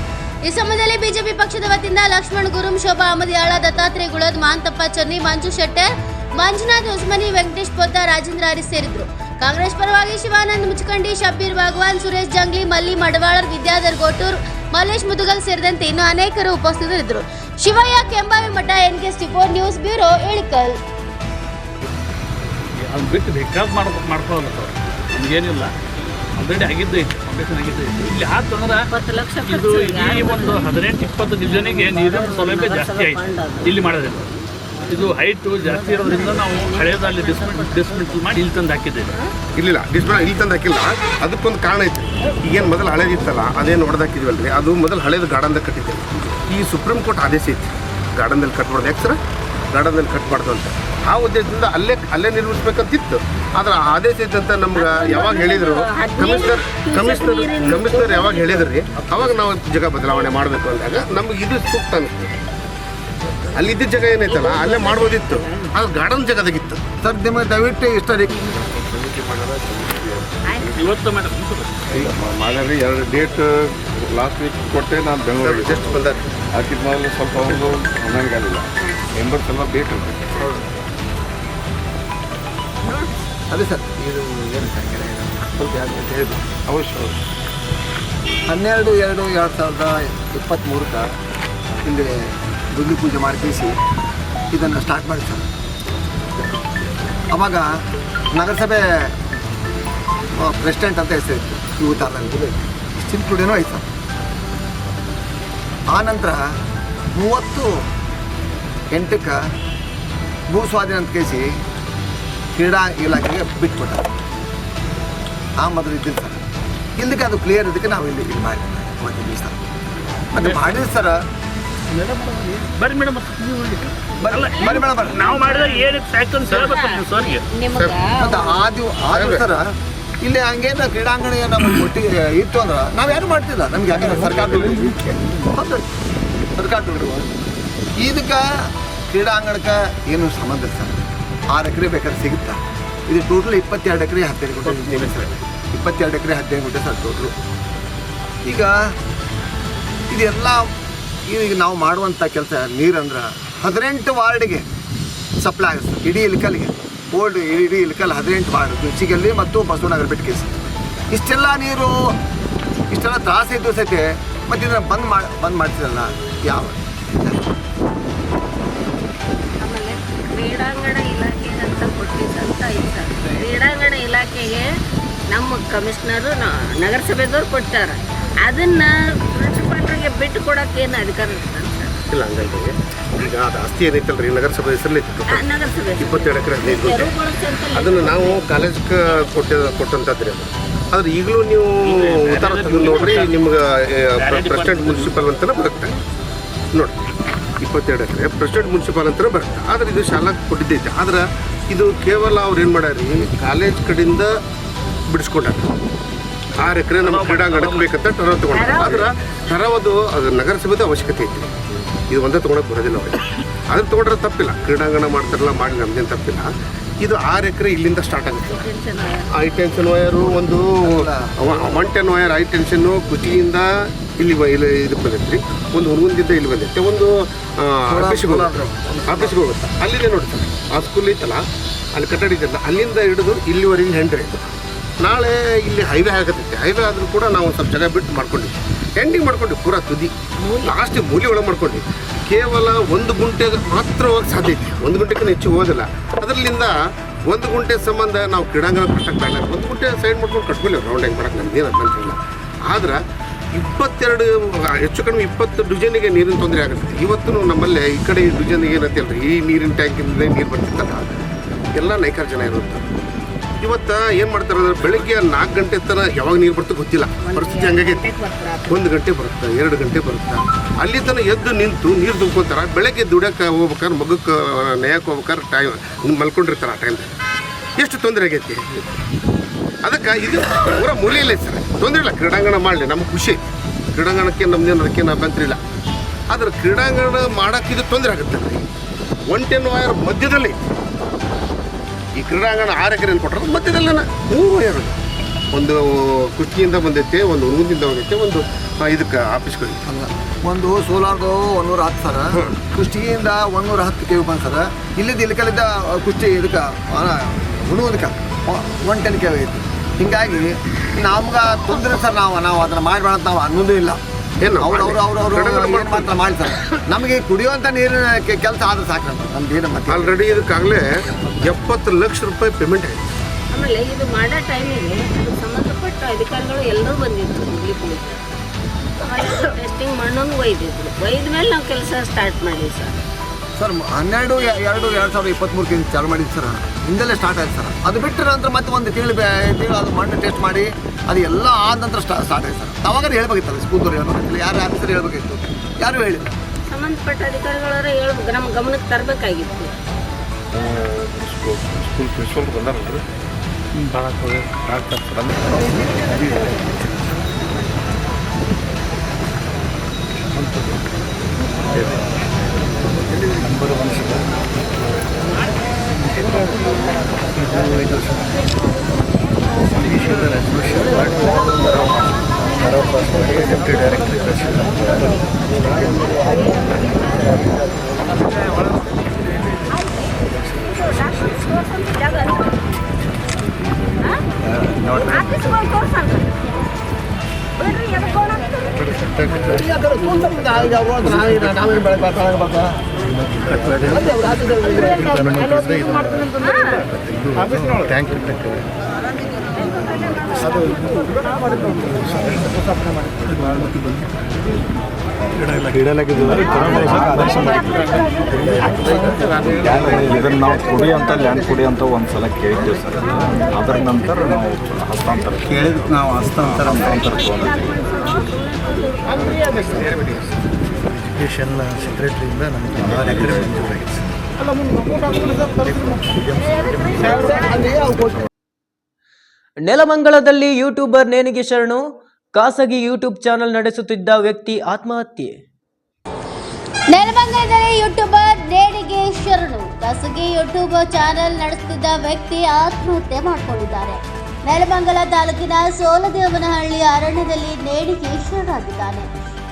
ಈ ಸಮಯದಲ್ಲಿ ಬಿಜೆಪಿ ಪಕ್ಷದ ವತಿಯಿಂದ ಲಕ್ಷ್ಮಣ್ ಗುರುಂ, ಶೋಭಾ ಅಹಮದಿಯಾಳ, ದತ್ತಾತ್ರೇಯ ಗುಳದ್, ಮಾಂತಪ್ಪ ಚನ್ನಿ, ಮಂಜು ಶೆಟ್ಟರ್, ಮಂಜುನಾಥ್ ಹೊಸಮನಿ, ವೆಂಕಟೇಶ್ ಪೋತ, ರಾಜೇಂದ್ರ ಹರೀಶ್ ಸೇರಿದ್ರು. ಕಾಂಗ್ರೆಸ್ ಪರವಾಗಿ ಶಿವಾನಂದ್ ಮುಚ್ಕಂಡಿ, ಶಬ್ಬೀರ್ ಭಗವಾನ್, ಸುರೇಶ್ ಜಂಗ್ಲಿ, ಮಲ್ಲಿ ಮಡವಾಳರ್, ವಿದ್ಯಾಧರ್ ಗೋಟೂರ್, ಮಲ್ಲೇಶ್ ಮುದುಗಲ್ ಸೇರಿದಂತೆ ಇನ್ನು ಅನೇಕರು ಉಪಸ್ಥಿತರಿದ್ದರು. ಶಿವಯ್ಯ, ಕೆಂಬಾವಿ ಮಠ, NK24 ನ್ಯೂಸ್ ಬ್ಯೂರೋ, ಇಳಕಲ್. ಬಿಟ್ಟು ಬೇಕಾದ್ ಮಾಡ್ಕೊಳ್ಳಲ್ಲ ಸರ್, ನಮಗೇನಿಲ್ಲ. ಆಲ್ರೆಡಿ ಆಗಿದ್ದು ಐತೆ, ಫೌಂಡೇಶನ್ ಆಗಿದ್ದು ಐತೆ. ಇಲ್ಲಿ ಆತಂದ್ರೆ ಇದು ಈ ಒಂದು 18-20 ಜನರಿಗೆ ನೀರಿನ ಸೌಲಭ್ಯ ಜಾಸ್ತಿ ಆಯಿತು ಇಲ್ಲಿ ಮಾಡೋದಿಲ್ಲ. ಇದು ಹೈಟು ಜಾಸ್ತಿ ಇರೋದ್ರಿಂದ ನಾವು ಹಳೇದಲ್ಲಿ ಡಿಸ್ಮೆಂಟಲ್ ಮಾಡಿ ಇಲ್ಲಿ ತಂದು ಹಾಕಿದ್ದೇವೆ. ಇಲ್ಲ ಇಲ್ಲಿ ತಂದು ಹಾಕಿಲ್ಲ, ಅದಕ್ಕೊಂದು ಕಾರಣ ಐತಿ. ಈಗೇನು ಮೊದಲು ಹಳೇದಿತ್ತಲ್ಲ ಅದೇನು ಹೊಡೆದಾಕಿದ್ವಲ್ರಿ, ಅದು ಮೊದಲು ಹಳೇದು ಗಾರ್ಡನ್ದಾಗ ಕಟ್ಟಿದ್ದೇವೆ. ಈ ಸುಪ್ರೀಂ ಕೋರ್ಟ್ ಆದೇಶ ಐತಿ ಗಾರ್ಡನ್ದಲ್ಲಿ ಕಟ್ಬಾರ್ದು. ಯಾಕೆ ಸರ್ ಗಾರ್ಡನ್ದಲ್ಲಿ ಕಟ್ಬಾರ್ದು ಅಂತ ಆ ಉದ್ದೇಶದಿಂದ ಅಲ್ಲೇ ನಿರ್ಮಿಸ್ಬೇಕಂತಿತ್ತು. ಆದ್ರೆ ಆದೇಶ ಐತಂತ ನಮ್ಗೆ ಯಾವಾಗ ಹೇಳಿದ್ರು ಕಮಿಷನರ್ ಯಾವಾಗ ಹೇಳಿದ್ರಿ ಅವಾಗ ನಾವು ಜಾಗ ಬದಲಾವಣೆ ಮಾಡಬೇಕು ಅಂದಾಗ ನಮ್ಗೆ ಇದು ಸೂಕ್ತ ಅನಿಸ್ತು. ಅಲ್ಲಿದ್ದ ಜಾಗ ಏನೈತಲ್ಲ ಅಲ್ಲೇ ಮಾಡ್ಬೋದಿತ್ತು, ಅದು ಗಾರ್ಡನ್ ಜಾಗದಾಗಿತ್ತು. ಸರ್ ನಿಮಗೆ ದಯವಿಟ್ಟು ಇಷ್ಟ ಇವತ್ತು ಮೇಡಮ್ ಮಾಡ್ಯಾರಿ 2 ಡೇಟ್ ಲಾಸ್ಟ್ ವೀಕ್ ಕೊಟ್ಟೆ. ನಾನು ಬೆಂಗಳೂರು ಜಸ್ಟ್ ಬಂದ ಹಾಕಿದ ಮೇಲೆ ಸ್ವಲ್ಪ ಒಂದು ನನಗಾಗಿಲ್ಲ ಮೆಂಬರ್ಸ್ ಎಲ್ಲ ಬೇಕು. ಅದೇ ಸರ್ ಇದು ಏನು ಸ್ವಲ್ಪ ಹೇಳಿದ್ರು ಅವಶ್ಯ 12/2/2023 ಇಲ್ಲಿ ದುಂದು ಪೂಜೆ ಮಾಡಿಸಿ ಇದನ್ನು ಸ್ಟಾರ್ಟ್ ಮಾಡಿ ಸರ್. ಅವಾಗ ನಗರಸಭೆ ಪ್ರೆಸಿಡೆಂಟ್ ಅಂತ ಹೆಸರಿತ್ತು, ಇವತ್ತಾರಲ್ಲಿ ಚಿಂಚುಡಿನೂ ಐತೆ ಸರ್. ಆ ನಂತರ 30/8 ಭೂ ಸ್ವಾಧೀನ ಅಂತ ಕೇಸಿ ಕ್ರೀಡಾ ಇಲಾಖೆಗೆ ಬಿಟ್ಕೊಟ್ಟ. ಆ ಮೊದಲು ಇದ್ದಿಲ್ಲ ಸರ್. ಇಲ್ಲಿಗೆ ಅದು ಕ್ಲಿಯರ್ ಇದಕ್ಕೆ ನಾವು ಇಲ್ಲಿ ಮಾಡಿದ್ವಿ ಸರ್. ಮತ್ತು ಮಾಡಿದ್ವಿ ಸರ್. ಬರ್ರಿ ಮೇಡಮ್, ಬರ್ರಿ ನಾವು ಮಾಡಿದಾಗ ಏನು ಫ್ಯಾಕ್ಟ್ ಅಂತ ಹೇಳ್ಬೇಕು ಸರ್ಗೆ. ಮತ್ತು ಆದ್ರೂ ಸರ ಇಲ್ಲಿ ಹಂಗೇನು ಕ್ರೀಡಾಂಗಣ ನಮಗೆ ಒಟ್ಟಿಗೆ ಇತ್ತು ಅಂದ್ರೆ ನಾವು ಯಾರು ಮಾಡ್ತಿಲ್ಲ. ನಮ್ಗೆ ಯಾಕಂದ್ರೆ ಸರ್ಕಾರ ದುಡ್ಡು ಇದಕ್ಕೆ ಕ್ರೀಡಾಂಗಣಕ್ಕೆ ಏನು ಸಂಬಂಧ ಸರ್. 6 ಎಕರೆ ಬೇಕಾದ್ರೆ ಸಿಗುತ್ತಾ? ಇದು ಟೋಟಲ್ 22 ಎಕರೆ 15 ಗುಂಟೆ ಸರ್. 22 ಎಕರೆ 15 ಗುಂಟೆ ಸರ್ ಟೋಟ್ಲು. ಈಗ ಇದೆಲ್ಲ ಈಗ ನಾವು ಮಾಡುವಂಥ ಕೆಲಸ ನೀರಂದ್ರೆ 18 ವಾರ್ಡ್ಗೆ ಸಪ್ಲೈ ಆಗುತ್ತೆ. ಇಡೀ ಇಳಕಲ್ಗೆ ಇಡೀ ಇಳಕಲ್ 18 ವಾರ್ಡ್ ಕುಂಚಿಗಲ್ಲಿ ಮತ್ತು ಬಸವನಗರ ಬೆಟ್ಟಿಗೆ ಇಷ್ಟೆಲ್ಲ ನೀರು ಇಷ್ಟೆಲ್ಲ ತ್ರಾಸ ಇದ್ದು ಸಹಿತ ಮತ್ತು ಇದನ್ನು ಬಂದ್ ಮಾಡ್ತಿರಲ್ಲ ಯಾವ? ಆಮೇಲೆ ಕ್ರೀಡಾಂಗಣ ಇಲಾಖೆ ಅಂತ ಕೊಟ್ಟಿದ್ದಂತ ಐತೆ ಸರ್. ಕ್ರೀಡಾಂಗಣ ಇಲಾಖೆಗೆ ನಮ್ಮ ಕಮಿಷನರು ನಗರಸಭೆದವ್ರು ಕೊಟ್ಟಾರ. ಅದನ್ನ ಪ್ರಿನ್ಸಿಪಾಲ್ರಿಗೆ ಬಿಟ್ಟು ಕೊಡೋಕೆ ಏನು ಅಧಿಕಾರ ಇರ್ತದೆ ಸರ್? ಇಲ್ಲ ಹಂಗಲ್ರಿ. ಈಗ ಅದು ಆಸ್ತಿ ಏನೈತಲ್ರಿ ನಗರಸಭೆ ಹೆಸರಲ್ಲಿ ನಗರಸಭೆ 22 ಎಕರೆ 15 ಗುಂಟೆ ಅದನ್ನು ನಾವು ಕಾಲೇಜ್ಗೆ ಕೊಟ್ಟಂಥದ್ರಿ ಅದು. ಆದ್ರೆ ಈಗಲೂ ನೀವು ಉತ್ತರ ತೆಗೆದು ನೋಡ್ರಿ, ನಿಮ್ಗೆ ಪ್ರೆಸಿಡೆಂಟ್ ಮುನ್ಸಿಪಲ್ ಅಂತಲೇ ಬರುತ್ತೆ ನೋಡಿ. 22 ಎಕರೆ ಪ್ರೆಸಿಡೆಂಟ್ ಮುನ್ಸಿಪಲ್ ಅಂತಲೇ ಬರುತ್ತೆ. ಆದ್ರೆ ಇದು ಶಾಲಾಗೆ ಕೊಟ್ಟಿದ್ದೈತೆ. ಆದ್ರೆ ಇದು ಕೇವಲ ಅವ್ರು ಏನು ಮಾಡ್ಯಾರಿ, ಕಾಲೇಜ್ ಕಡೆಯಿಂದ ಬಿಡಿಸ್ಕೊಂಡಾರ. 6 ಎಕರೆ ನಮ್ಮ ಕ್ರೀಡಾಂಗಣಕ್ಕೆ ಬೇಕಂತ ಟರ್ವ್ ತೊಗೊಂಡ್ರೆ. ಆದ್ರೆ ಟರವದು ಅದು ನಗರಸಭೆದ ಅವಶ್ಯಕತೆ ಐತಿ. ಇದು ಒಂದೇ ತೊಗೊಳಕ್ಕೆ ಬರೋದಿಲ್ಲ ಅವ್ರಿಗೆ. ಅದನ್ನು ತೊಗೊಂಡ್ರೆ ತಪ್ಪಿಲ್ಲ. ಕ್ರೀಡಾಂಗಣ ಮಾಡ್ತಾರಲ್ಲ ಮಾಡಿ ನಮ್ದೇನು ತಪ್ಪಿಲ್ಲ. ಇದು 6 ಎಕರೆ ಇಲ್ಲಿಂದ ಸ್ಟಾರ್ಟ್ ಆಗುತ್ತೆ. ಹೈ ಟೆನ್ಷನ್ ವಯರು ಒಂದು 110 ವಯರ್ ಹೈ ಟೆನ್ಷನ್ನು ಕುಚಿಯಿಂದ ಇಲ್ಲಿ ಇದಕ್ಕೆ ಬಂದೈತೆ ರೀ. ಒಂದು ಹುಡುಗಂದಿಂದ ಇಲ್ಲಿ ಬಂದೈತೆ. ಒಂದು ಆಫೀಸ್ಗೆ ಹೋಗುತ್ತೆ. ಅಲ್ಲಿದೆ ನೋಡಿ ಸರ್, ಆ ಸ್ಕೂಲ್ ಐತಲ್ಲ ಅಲ್ಲಿ ಕಟ್ಟಡ ಇದೆಯಲ್ಲ, ಅಲ್ಲಿಂದ ಹಿಡಿದು ಇಲ್ಲಿವರೆಗೆ ಹೆಂಡ್ರಿ ಆಯಿತು. ನಾಳೆ ಇಲ್ಲಿ ಹೈವೇ ಆಗತ್ತೈತೆ. ಹೈವೇ ಆದರೂ ಕೂಡ ನಾವು ಸ್ವಲ್ಪ ಜಾಗ ಬಿಟ್ಟು ಮಾಡ್ಕೊಂಡಿದ್ವಿ. ಎಂಡಿಂಗ್ ಮಾಡ್ಕೊಂಡ್ವಿ ಪೂರಾ ತುದಿ ಲಾಸ್ಟ್ ಮೂಲೆ ಒಳಗೆ ಮಾಡ್ಕೊಂಡ್ವಿ. ಕೇವಲ 1 ಗುಂಟೆಗೆ ಮಾತ್ರ ಹೋಗಕ್ಕೆ ಸಾಧ್ಯ ಐತಿ. 1 ಗುಂಟೆಗಿಂತ ಹೆಚ್ಚು ಹೋಗೋದಿಲ್ಲ. ಅದರಲ್ಲಿಂದ 1 ಗುಂಟೆ ಸಂಬಂಧ ನಾವು ಕ್ರೀಡಾಂಗಣ ಕಟ್ಟಕ್ಕೆ ಬೇಡ. 1 ಗುಂಟೆ ಸೈಡ್ ಮಾಡ್ಕೊಂಡು ಕಟ್ಕೊಳ್ಳಿ ರೌಂಡ್ ಹೆಂಗೆ ಮಾಡಕ್ಕೆ ನಮ್ದೇನು ಅದಂತಿಲ್ಲ. ಆದ್ರೆ 22 ಹೆಚ್ಚು ಕಡಿಮೆ 20 ಡಿವಿಷನ್ಗೆ ನೀರಿನ ತೊಂದರೆ ಆಗುತ್ತೆ. ಇವತ್ತು ನಮ್ಮಲ್ಲೇ ಈ ಕಡೆ ಡಿವಿಷನ್ಗೆ ಏನಂತೇಳ್ರಿ, ಈ ನೀರಿನ ಟ್ಯಾಂಕಿಂದ ನೀರು ಬರ್ತಿತ್ತಲ್ಲ ಎಲ್ಲ ನೈಕಾರ್ ಜನ ಇರುತ್ತೆ. ಇವತ್ತು ಏನು ಮಾಡ್ತಾರೆ ಅಂದ್ರೆ ಬೆಳಗ್ಗೆ 4 ಗಂಟೆ ತನಕ ಯಾವಾಗ ನೀರು ಬರ್ತೋ ಗೊತ್ತಿಲ್ಲ. ಪರಿಸ್ಥಿತಿ ಹಂಗಾಗೈತಿ. 1 ಗಂಟೆ ಬರುತ್ತೆ, 2 ಗಂಟೆ ಬರುತ್ತೆ. ಅಲ್ಲಿ ತನಕ ಎದ್ದು ನಿಂತು ನೀರು ತುಂಬ್ಕೊತಾರೆ. ಬೆಳಗ್ಗೆ ದುಡಿಯೋಕೆ ಹೋಗ್ಬೇಕಾದ್ರೆ ಮಗಕ್ಕೆ ನೇಯಕ್ಕೆ ಹೋಗ್ಬೇಕಾದ್ರೆ ಟೈಮ್ ಮಲ್ಕೊಂಡಿರ್ತಾರೆ. ಆ ಟೈಮ್ದಾಗ ಎಷ್ಟು ತೊಂದರೆ ಆಗೈತಿ. ಅದಕ್ಕೆ ಇದು ಪೂರ ಮೂಲೆ ಇಲ್ಲ ಸರ್. ತೊಂದರೆ ಇಲ್ಲ, ಕ್ರೀಡಾಂಗಣ ಮಾಡಲಿ, ನಮ್ಗೆ ಖುಷಿ. ಕ್ರೀಡಾಂಗಣಕ್ಕೆ ನಮ್ದೇನು ಅದಕ್ಕೇನು ಅಭ್ಯಂತರ ಇಲ್ಲ. ಆದ್ರೆ ಕ್ರೀಡಾಂಗಣ ಮಾಡೋಕ್ಕೆ ಇದು ತೊಂದರೆ ಆಗುತ್ತೆ ರೀ. 110 ವಯರ್ ಮಧ್ಯದಲ್ಲಿ ಈ ಕ್ರೀಡಾಂಗಣ 6 ಎಕರೆ ಕೊಟ್ಟರೆ ಮಧ್ಯದಲ್ಲ 3 ವಯರ್. ಒಂದು ಕುಷ್ಟಿಯಿಂದ ಬಂದೈತೆ, ಒಂದು ಹುಡುಗದಿಂದ ಬಂದೈತೆ, ಒಂದು ಇದಕ್ಕೆ ಆಫೀಸ್ಗಳು ಅಲ್ಲ. ಒಂದು ಸೋಲಾರ್ದು 110 ಸರ, ಕುಷ್ಟಿಯಿಂದ 110 ಕೆವಿ ಬಂದು ಸರ. ಇಲ್ಲಿದ್ದು ಇಲ್ಕಲ್ಲಿದ್ದ ಕುಷ್ಟಿ ಇದಕ್ಕೆ ಹುಡುಗದಕ್ಕೆ 110 ಕೆವಿ ಐತಿ. ಹಿಂಗಾಗಿ ನಮ್ಗೆ ತೊಂದರೆ ಸರ್. ನಾವು ಅದನ್ನು ಮಾಡಬೇಡ ಅಂತ ನಾವು ಅನ್ನೋದು ಇಲ್ಲ. ಏನು ಅವರು ಮಾತ್ರ ಮಾಡ್ತಾರೆ. ನಮಗೆ ಕುಡಿಯುವಂಥ ನೀರಿನ ಕೆಲಸ ಆದ್ರೆ ಸಾಕು ನಮ್ಗೆ ಏನು ಮತ್ತೆ. ಆಲ್ರೆಡಿ ಇದಕ್ಕಾಗಲೇ 70 ಲಕ್ಷ ರೂಪಾಯಿ ಪೇಮೆಂಟ್ ಆಯಿತು. ಆಮೇಲೆ ಇದು ಮಾಡೋ ಟೈಮಿಗೆ ಅದಕ್ಕೆ ಸಂಬಂಧಪಟ್ಟ ಅಧಿಕಾರಿಗಳು ಎಲ್ಲರೂ ಬಂದಿದ್ರು. ಟೆಸ್ಟಿಂಗ್ ಮಣ್ಣನ್ನು ಒಯ್ದಿದ್ರು. ಒಯ್ದ ಮೇಲೆ ನಾವು ಕೆಲಸ ಸ್ಟಾರ್ಟ್ ಮಾಡಿದ್ವಿ ಸರ್. 12/2/2023 ಚಾಲು ಮಾಡಿದ್ದು ಸರ್. ಹಿಂದೆಲ್ಲೇ ಸ್ಟಾರ್ಟ್ ಆಯ್ತು ಸರ್. ಅದು ಬಿಟ್ಟರೆ ನಂತರ ಮತ್ತೆ ಒಂದು ತಿಂಗಳು ಅದು ಮಣ್ಣು ಟೆಸ್ಟ್ ಮಾಡಿ ಅದು ಎಲ್ಲ ಆದ ನಂತರ ಸ್ಟಾರ್ಟ್ ಆಯ್ತು ಸರ್. ಅವಾಗ ಹೇಳ್ಬೇಕಿತ್ತಲ್ಲ ಸ್ಕೂಲ್ದವ್ರು ಹೇಳ್ಬೇಕಿಲ್ಲ, ಯಾರು ಆಫೀಸರ್ ಹೇಳ್ಬೇಕಿತ್ತು, ಯಾರು ಹೇಳಿಲ್ಲ. ಸಂಬಂಧಪಟ್ಟ ಅಧಿಕಾರಿಗಳವರೇ ಹೇಳ್ಬೇಕು, ನಮ್ಮ ಗಮನಕ್ಕೆ ತರಬೇಕಾಗಿತ್ತು. ಸ್ಕೂಲ್ ಪ್ರಿನ್ಸಿಪಲ್ ಬಂದಾರಲ್ರಿ ಡೆಪ್ಟಿ ಡೈರೆಕ್ಟರ್ ಥ್ಯಾಂಕ್ ಯು. ಇದನ್ನು ನಾವು ಕುಡಿ ಅಂತ ಲ್ಯಾಂಡ್ ಕುಡಿ ಅಂತ ಒಂದ್ಸಲ ಕೇಳಿದ್ದೇವೆ ಸರ್. ಅದರ ನಂತರ ನಾವು ಹಸ್ತಾಂತರ ಕೇಳಿದಕ್ಕೆ ನಾವು ಹಸ್ತಾಂತರ ಎಜುಕೇಷನ್ ಸೆಕ್ರೆಟರಿಯಿಂದ ನಮಗೆ 6 ಎಕರೆ ಮಂಜೂರಾಗಿದೆ ಸರ್. ನೆಲಮಂಗಲದಲ್ಲಿ ಯೂಟ್ಯೂಬರ್ ನೇಣಿಗೆ ಶರಣು, ಖಾಸಗಿ ಯೂಟ್ಯೂಬ್ ಚಾನೆಲ್ ನಡೆಸುತ್ತಿದ್ದ ವ್ಯಕ್ತಿ ಆತ್ಮಹತ್ಯೆ. ನೆಲಮಂಗಲದಲ್ಲಿ ಯೂಟ್ಯೂಬರ್ ನೇಣಿಗೆ ಶರಣು, ಖಾಸಗಿ ಯೂಟ್ಯೂಬ್ ಚಾನೆಲ್ ನಡೆಸುತ್ತಿದ್ದ ವ್ಯಕ್ತಿ ಆತ್ಮಹತ್ಯೆ ಮಾಡಿಕೊಂಡಿದ್ದಾರೆ. ನೆಲಮಂಗಲ ತಾಲೂಕಿನ ಸೋಲದೇವನಹಳ್ಳಿ ಅರಣ್ಯದಲ್ಲಿ ನೇಣಿಗೆ ಶರಣಾಗಿದ್ದಾನೆ.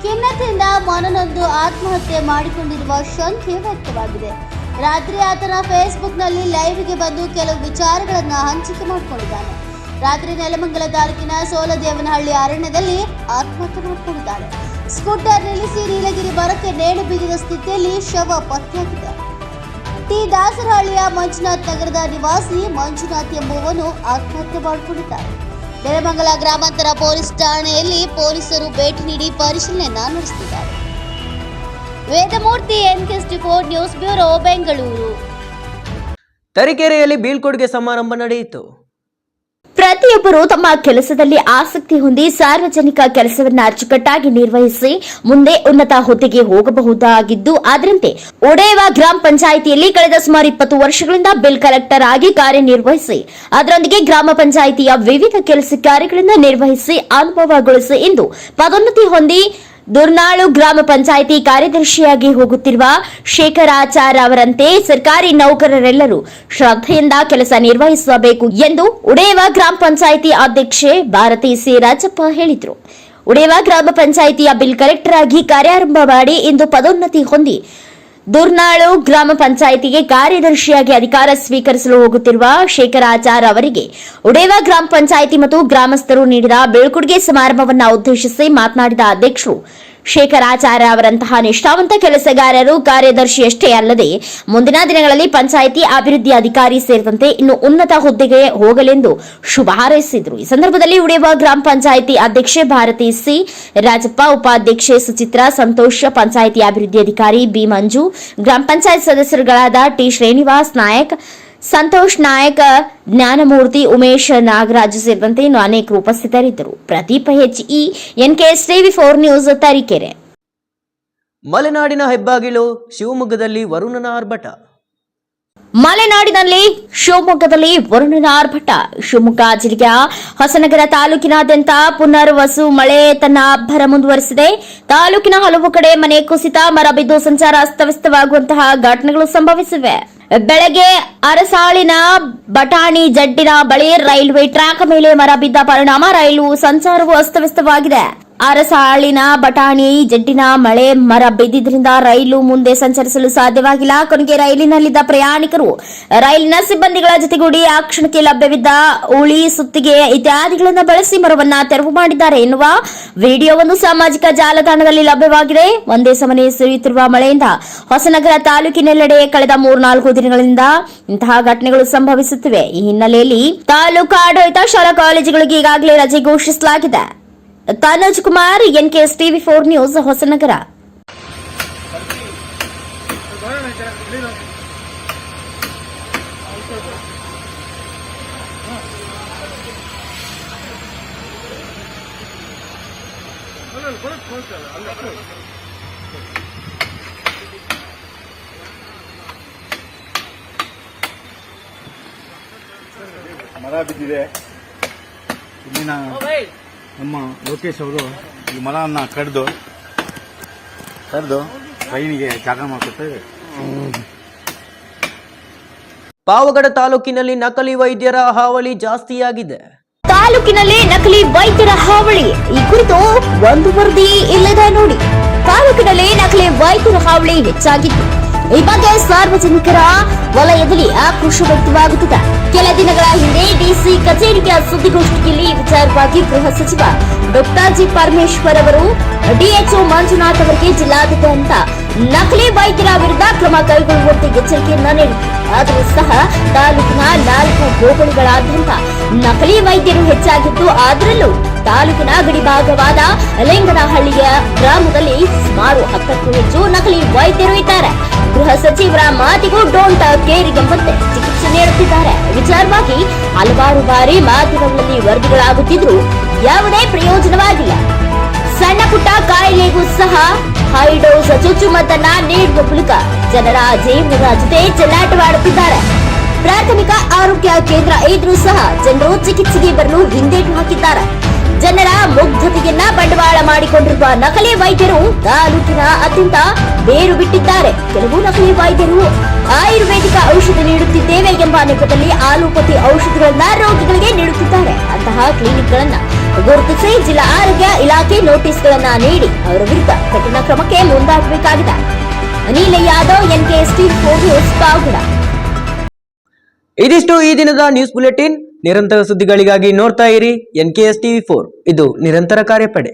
ಖಿನ್ನತೆಯಿಂದ ಮನನೊಂದು ಆತ್ಮಹತ್ಯೆ ಮಾಡಿಕೊಂಡಿರುವ ಶಂಕೆ ವ್ಯಕ್ತವಾಗಿದೆ. ರಾತ್ರಿ ಆತನ ಫೇಸ್ಬುಕ್ನಲ್ಲಿ ಲೈವ್ಗೆ ಬಂದು ಕೆಲವು ವಿಚಾರಗಳನ್ನು ಹಂಚಿಕೆ ಮಾಡಿಕೊಂಡಿದ್ದಾನೆ. ರಾತ್ರಿ ನೆಲಮಂಗಲ ತಾಲೂಕಿನ ಸೋಲದೇವನಹಳ್ಳಿ ಅರಣ್ಯದಲ್ಲಿ ಆತ್ಮಹತ್ಯೆ ಮಾಡಿಕೊಂಡಿದ್ದಾನೆ. ಸ್ಕೂಟರ್ ನಿಲ್ಲಿಸಿ ನೀಲಗಿರಿ ಮರಕ್ಕೆ ನೇಣು ಬಿಗಿದ ಸ್ಥಿತಿಯಲ್ಲಿ ಶವ ಪತ್ತೆಯಾಗಿದೆ. ಟಿ ದಾಸರಹಳ್ಳಿಯ ಮಂಜುನಾಥ್ ನಗರದ ನಿವಾಸಿ ಮಂಜುನಾಥ್ ಎಂಬುವನು ಆತ್ಮಹತ್ಯೆ ಮಾಡಿಕೊಂಡಿದ್ದಾರೆ. ನೆಲಮಂಗಲ ಗ್ರಾಮಾಂತರ ಪೊಲೀಸ್ ಠಾಣೆಯಲ್ಲಿ ಪೊಲೀಸರು ಭೇಟಿ ನೀಡಿ ಪರಿಶೀಲನೆ ನಡೆಸುತ್ತಿದ್ದಾರೆ. Vedamurthy NK64 news bureau Bengaluru. ತರೀಕೆರೆಯಲ್ಲಿ ಬೀಳ್ಕೊಡುಗೆ ಸಮಾರಂಭ ನಡೆಯಿತು. ಪ್ರತಿಯೊಬ್ಬರು ತಮ್ಮ ಕೆಲಸದಲ್ಲಿ ಆಸಕ್ತಿ ಹೊಂದಿ ಸಾರ್ವಜನಿಕ ಕೆಲಸವನ್ನು ಅಚ್ಚುಕಟ್ಟಾಗಿ ನಿರ್ವಹಿಸಿ ಮುಂದೆ ಉನ್ನತ ಹುದ್ದೆಗೆ ಹೋಗಬಹುದಾಗಿದ್ದು, ಅದರಂತೆ ಒಡೆಯವ ಗ್ರಾಮ ಪಂಚಾಯಿತಿಯಲ್ಲಿ ಕಳೆದ ಸುಮಾರು 20 ವರ್ಷಗಳಿಂದ ಬಿಲ್ ಕಲೆಕ್ಟರ್ ಆಗಿ ಕಾರ್ಯನಿರ್ವಹಿಸಿ ಅದರೊಂದಿಗೆ ಗ್ರಾಮ ಪಂಚಾಯಿತಿಯ ವಿವಿಧ ಕೆಲಸ ಕಾರ್ಯಗಳನ್ನು ನಿರ್ವಹಿಸಿ ಅನುಭವಗೊಳಿಸಿ ಇಂದು ಪದೋನ್ನತಿ ಹೊಂದಿ ದುರ್ನಾಳು ಗ್ರಾಮ ಪಂಚಾಯಿತಿ ಕಾರ್ಯದರ್ಶಿಯಾಗಿ ಹೋಗುತ್ತಿರುವ ಶೇಖರಾಚಾರ್ ಅವರಂತೆ ಸರ್ಕಾರಿ ನೌಕರರೆಲ್ಲರೂ ಶ್ರದ್ಧೆಯಿಂದ ಕೆಲಸ ನಿರ್ವಹಿಸಬೇಕು ಎಂದು ಉಡೇವ ಗ್ರಾಮ ಪಂಚಾಯಿತಿ ಅಧ್ಯಕ್ಷೆ ಭಾರತಿ ಸಿ ರಾಜಪ್ಪ ಹೇಳಿದರು. ಉಡೇವ ಗ್ರಾಮ ಪಂಚಾಯಿತಿಯ ಬಿಲ್ ಕಲೆಕ್ಟರ್ ಆಗಿ ಕಾರ್ಯಾರಂಭ ಮಾಡಿ ಇಂದು ಪದೋನ್ನತಿ ಹೊಂದಿ ದುರ್ನಾಳು ಗ್ರಾಮ ಪಂಚಾಯಿತಿಗೆ ಕಾರ್ಯದರ್ಶಿಯಾಗಿ ಅಧಿಕಾರ ಸ್ವೀಕರಿಸಲು ಹೋಗುತ್ತಿರುವ ಶೇಖರಾಚಾರ್ ಅವರಿಗೆ ಉಡೇವ ಗ್ರಾಮ ಪಂಚಾಯಿತಿ ಮತ್ತು ಗ್ರಾಮಸ್ಥರು ನೀಡಿದ ಬೀಳ್ಕೊಡುಗೆ ಸಮಾರಂಭವನ್ನು ಉದ್ದೇಶಿಸಿ ಮಾತನಾಡಿದ ಅಧ್ಯಕ್ಷರು, ಶೇಖರಾಚಾರ್ಯ ಅವರಂತಹ ನಿಷ್ಠಾವಂತ ಕೆಲಸಗಾರರು ಕಾರ್ಯದರ್ಶಿಯಷ್ಟೇ ಅಲ್ಲದೆ ಮುಂದಿನ ದಿನಗಳಲ್ಲಿ ಪಂಚಾಯಿತಿ ಅಭಿವೃದ್ಧಿ ಅಧಿಕಾರಿ ಸೇರಿದಂತೆ ಇನ್ನು ಉನ್ನತ ಹುದ್ದೆಗೆ ಹೋಗಲೆಂದು ಶುಭ ಹಾರೈಸಿದರು. ಈ ಸಂದರ್ಭದಲ್ಲಿ ಉಡೇವ ಗ್ರಾಮ ಪಂಚಾಯಿತಿ ಅಧ್ಯಕ್ಷೆ ಭಾರತಿ ಸಿ ರಾಜಪ್ಪ, ಉಪಾಧ್ಯಕ್ಷೆ ಸುಚಿತ್ರಾ ಸಂತೋಷ್, ಪಂಚಾಯಿತಿ ಅಭಿವೃದ್ಧಿ ಅಧಿಕಾರಿ ಬಿ ಮಂಜು, ಗ್ರಾಮ ಪಂಚಾಯತ್ ಸದಸ್ಯರುಗಳಾದ ಟಿ ಶ್ರೀನಿವಾಸ್ ನಾಯಕ್, ಸಂತೋಷ್ ನಾಯಕ್, ಜ್ಞಾನಮೂರ್ತಿ, ಉಮೇಶ್, ನಾಗರಾಜ್ ಸೇರಿದಂತೆ ಇನ್ನು ಅನೇಕರು ಉಪಸ್ಥಿತರಿದ್ದರು. Pradeep HE NK64 news Tarikere. ಮಲೆನಾಡಿನ ಹೆಬ್ಬಾಗಿಲು ಶಿವಮೊಗ್ಗದಲ್ಲಿ ವರುಣನ ಆರ್ಭಟ. ಮಲೆನಾಡಿನಲ್ಲಿ ಶಿವಮೊಗ್ಗದಲ್ಲಿ ವರುಣನ ಆರ್ಭಟ. ಶಿವಮೊಗ್ಗ ಜಿಲ್ಲೆಯ ಹೊಸನಗರ ತಾಲೂಕಿನಾದ್ಯಂತ ಪುನರ್ವಸು ಮಳೆ ತನ್ನ ಅಬ್ಬರ ಮುಂದುವರೆಸಿದೆ. ತಾಲೂಕಿನ ಹಲವು ಕಡೆ ಮನೆ ಕುಸಿತ, ಮರ ಬಿದ್ದು ಸಂಚಾರ ಅಸ್ತವ್ಯಸ್ತವಾಗುವಂತಹ ಘಟನೆಗಳು ಸಂಭವಿಸಿವೆ. ಬೆಳಗ್ಗೆ ಅರಸಾಳಿನ ಬಟಾಣಿ ಜಡ್ಡಿನ ಬಳಿ ರೈಲ್ವೆ ಟ್ರ್ಯಾಕ್ ಮೇಲೆ ಮರ ಬಿದ್ದ ಪರಿಣಾಮ ರೈಲು ಸಂಚಾರವು ಅಸ್ತವ್ಯಸ್ತವಾಗಿದೆ. ಅರಸಾಳಿನ ಬಟಾಣಿ ಜಡ್ಡಿನ ಮಳೆ ಮರ ಬಿದ್ದಿದ್ದರಿಂದ ರೈಲು ಮುಂದೆ ಸಂಚರಿಸಲು ಸಾಧ್ಯವಾಗಿಲ್ಲ. ಕೊನೆಗೆ ರೈಲಿನಲ್ಲಿದ್ದ ಪ್ರಯಾಣಿಕರು ರೈಲಿನ ಸಿಬ್ಬಂದಿಗಳ ಜೊತೆಗೂಡಿ ಆ ಕ್ಷಣಕ್ಕೆ ಲಭ್ಯವಿದ್ದ ಉಳಿ, ಸುತ್ತಿಗೆ ಇತ್ಯಾದಿಗಳನ್ನು ಬಳಸಿ ಮರವನ್ನ ತೆರವು ಮಾಡಿದ್ದಾರೆ ಎನ್ನುವ ವಿಡಿಯೋವೊಂದು ಸಾಮಾಜಿಕ ಜಾಲತಾಣದಲ್ಲಿ ಲಭ್ಯವಾಗಿದೆ. ಒಂದೇ ಸಮನೆ ಸುರಿಯುತ್ತಿರುವ ಮಳೆಯಿಂದ ಹೊಸನಗರ ತಾಲೂಕಿನೆಲ್ಲೆಡೆ ಕಳೆದ 3-4 ದಿನಗಳಿಂದ ಇಂತಹ ಘಟನೆಗಳು ಸಂಭವಿಸುತ್ತಿವೆ. ಈ ಹಿನ್ನೆಲೆಯಲ್ಲಿ ತಾಲೂಕು ಆಡಳಿತ, ಶಾಲಾ ಕಾಲೇಜುಗಳಿಗೆ ಈಗಾಗಲೇ ರಜೆ ಘೋಷಿಸಲಾಗಿದೆ. Tanuj Kumar, NK64 news, Hosanagara. ಮರ ಬಿದ್ದಿದೆ. ಇಲ್ಲಿನ ನಮ್ಮ ಲೋಕೇಶ್ ಅವರು ಈ ಮರವನ್ನು ಕಡ್ದು ಟ್ರೈನಿಗೆ ಜಾಗ ಮಾಡಿಕೊಡ್ತಾರೆ. ಪಾವಗಡ ತಾಲೂಕಿನಲ್ಲಿ ನಕಲಿ ವೈದ್ಯರ ಹಾವಳಿ ಜಾಸ್ತಿಯಾಗಿದೆ. ತಾಲೂಕಿನಲ್ಲಿ ನಕಲಿ ವೈದ್ಯರ ಹಾವಳಿ, ಈ ಕುರಿತು ಒಂದು ವರದಿ ಇಲ್ಲದೆ ನೋಡಿ. ತಾಲೂಕಿನಲ್ಲಿ ನಕಲಿ ವೈದ್ಯರ ಹಾವಳಿ ಹೆಚ್ಚಾಗಿತ್ತು. ಈ ಬಗ್ಗೆ ಸಾರ್ವಜನಿಕರ ವಲಯದಲ್ಲಿ ಆಕ್ರೋಶ ವ್ಯಕ್ತವಾಗುತ್ತಿದೆ. ಕೆಲ ದಿನಗಳ ಹಿಂದೆ ಡಿಸಿ ಕಚೇರಿಯ ಸುದ್ದಿಗೋಷ್ಠಿಯಲ್ಲಿ ಈ ವಿಚಾರವಾಗಿ ಗೃಹ ಸಚಿವ ಡಾ ಜಿ ಪರಮೇಶ್ವರ್ ಅವರು ಡಿಎಚ್ಒ ಮಂಜುನಾಥ್ ಅವರಿಗೆ ಜಿಲ್ಲಾದ್ಯಂತ ನಕಲಿ ವೈದ್ಯರ ವಿರುದ್ಧ ಕ್ರಮ ಕೈಗೊಳ್ಳುವಂತೆ ಎಚ್ಚರಿಕೆಯನ್ನ ನೀಡಿದರು. ಆದರೂ ಸಹ ತಾಲೂಕಿನ 4 ಹೋಬಳಿಗಳಾದ್ಯಂತ ನಕಲಿ ವೈದ್ಯರು ಹೆಚ್ಚಾಗಿದ್ದು, ಅದರಲ್ಲೂ ತಾಲೂಕಿನ ಗಡಿಭಾಗವಾದ ಲಿಂಗನಹಳ್ಳಿಯ ಗ್ರಾಮದಲ್ಲಿ ಸುಮಾರು 10ಕ್ಕೂ ಹೆಚ್ಚು ನಕಲಿ ವೈದ್ಯರು ಇದ್ದಾರೆ. ಗೃಹ ಸಚಿವರ ಮಾತಿಗೂ ಡೋಂಟ್ ಕೇರ್ ಎಂಬಂತೆ ಚಿಕಿತ್ಸೆ ನೀಡುತ್ತಿದ್ದಾರೆ. ವಿಚಾರವಾಗಿ ಹಲವಾರು ಬಾರಿ ಮಾಧ್ಯಮಗಳಲ್ಲಿ ವರದಿಗಳಾಗುತ್ತಿದ್ರೂ ಯಾವುದೇ ಪ್ರಯೋಜನವಾಗಿಲ್ಲ. ಸಣ್ಣ ಪುಟ್ಟ ಕಾಯಿಲೆಗೂ ಸಹ ಹೈ ಡೋಸ್ ಚುಚ್ಚುಮದ್ದನ್ನ ನೀಡುವ ಮೂಲಕ ಜನರ ಜೀವನದ ಜೊತೆ ಚೆಲ್ಲಾಟವಾಡುತ್ತಿದ್ದಾರೆ. ಪ್ರಾಥಮಿಕ ಆರೋಗ್ಯ ಕೇಂದ್ರ ಇದ್ರೂ ಸಹ ಜನರು ಚಿಕಿತ್ಸೆಗೆ ಬರಲು ಹಿಂದೇಟು ಹಾಕಿದ್ದಾರೆ. ಜನರ ಮುಗ್ಧತೆಯನ್ನ ಬಂಡವಾಳ ಮಾಡಿಕೊಂಡಿರುವ ನಕಲಿ ವೈದ್ಯರು ತಾಲೂಕಿನ ಅತ್ಯಂತ ಬೇರು ಬಿಟ್ಟಿದ್ದಾರೆ. ಕೆಲವು ನಕಲಿ ವೈದ್ಯರು ಆಯುರ್ವೇದಿಕ ಔಷಧ ನೀಡುತ್ತಿದ್ದೇವೆ ಎಂಬ ನೆಪದಲ್ಲಿ ಆಲೋಪತಿ ಔಷಧಿಗಳನ್ನ ರೋಗಿಗಳಿಗೆ ನೀಡುತ್ತಿದ್ದಾರೆ. ಅಂತಹ ಕ್ಲಿನಿಕ್ಗಳನ್ನ ಗುರುತಿಸಿ ಜಿಲ್ಲಾ ಆರೋಗ್ಯ ಇಲಾಖೆ ನೋಟಿಸ್ಗಳನ್ನ ನೀಡಿ ಅವರ ವಿರುದ್ಧ ಕಠಿಣ ಕ್ರಮಕ್ಕೆ ಮುಂದಾಗಬೇಕಾಗಿದೆ. Anil Yadav, NKST4 news, Pavagada. ಇದಿಷ್ಟು ಈ ದಿನದ ನ್ಯೂಸ್ ಬುಲೆಟಿನ್. ನಿರಂತರ ಸುದ್ದಿಗಳಿಗಾಗಿ ನೋಡ್ತಾ ಇರಿ NKS TV4. ಇದು ನಿರಂತರ ಕಾರ್ಯಪಡೆ.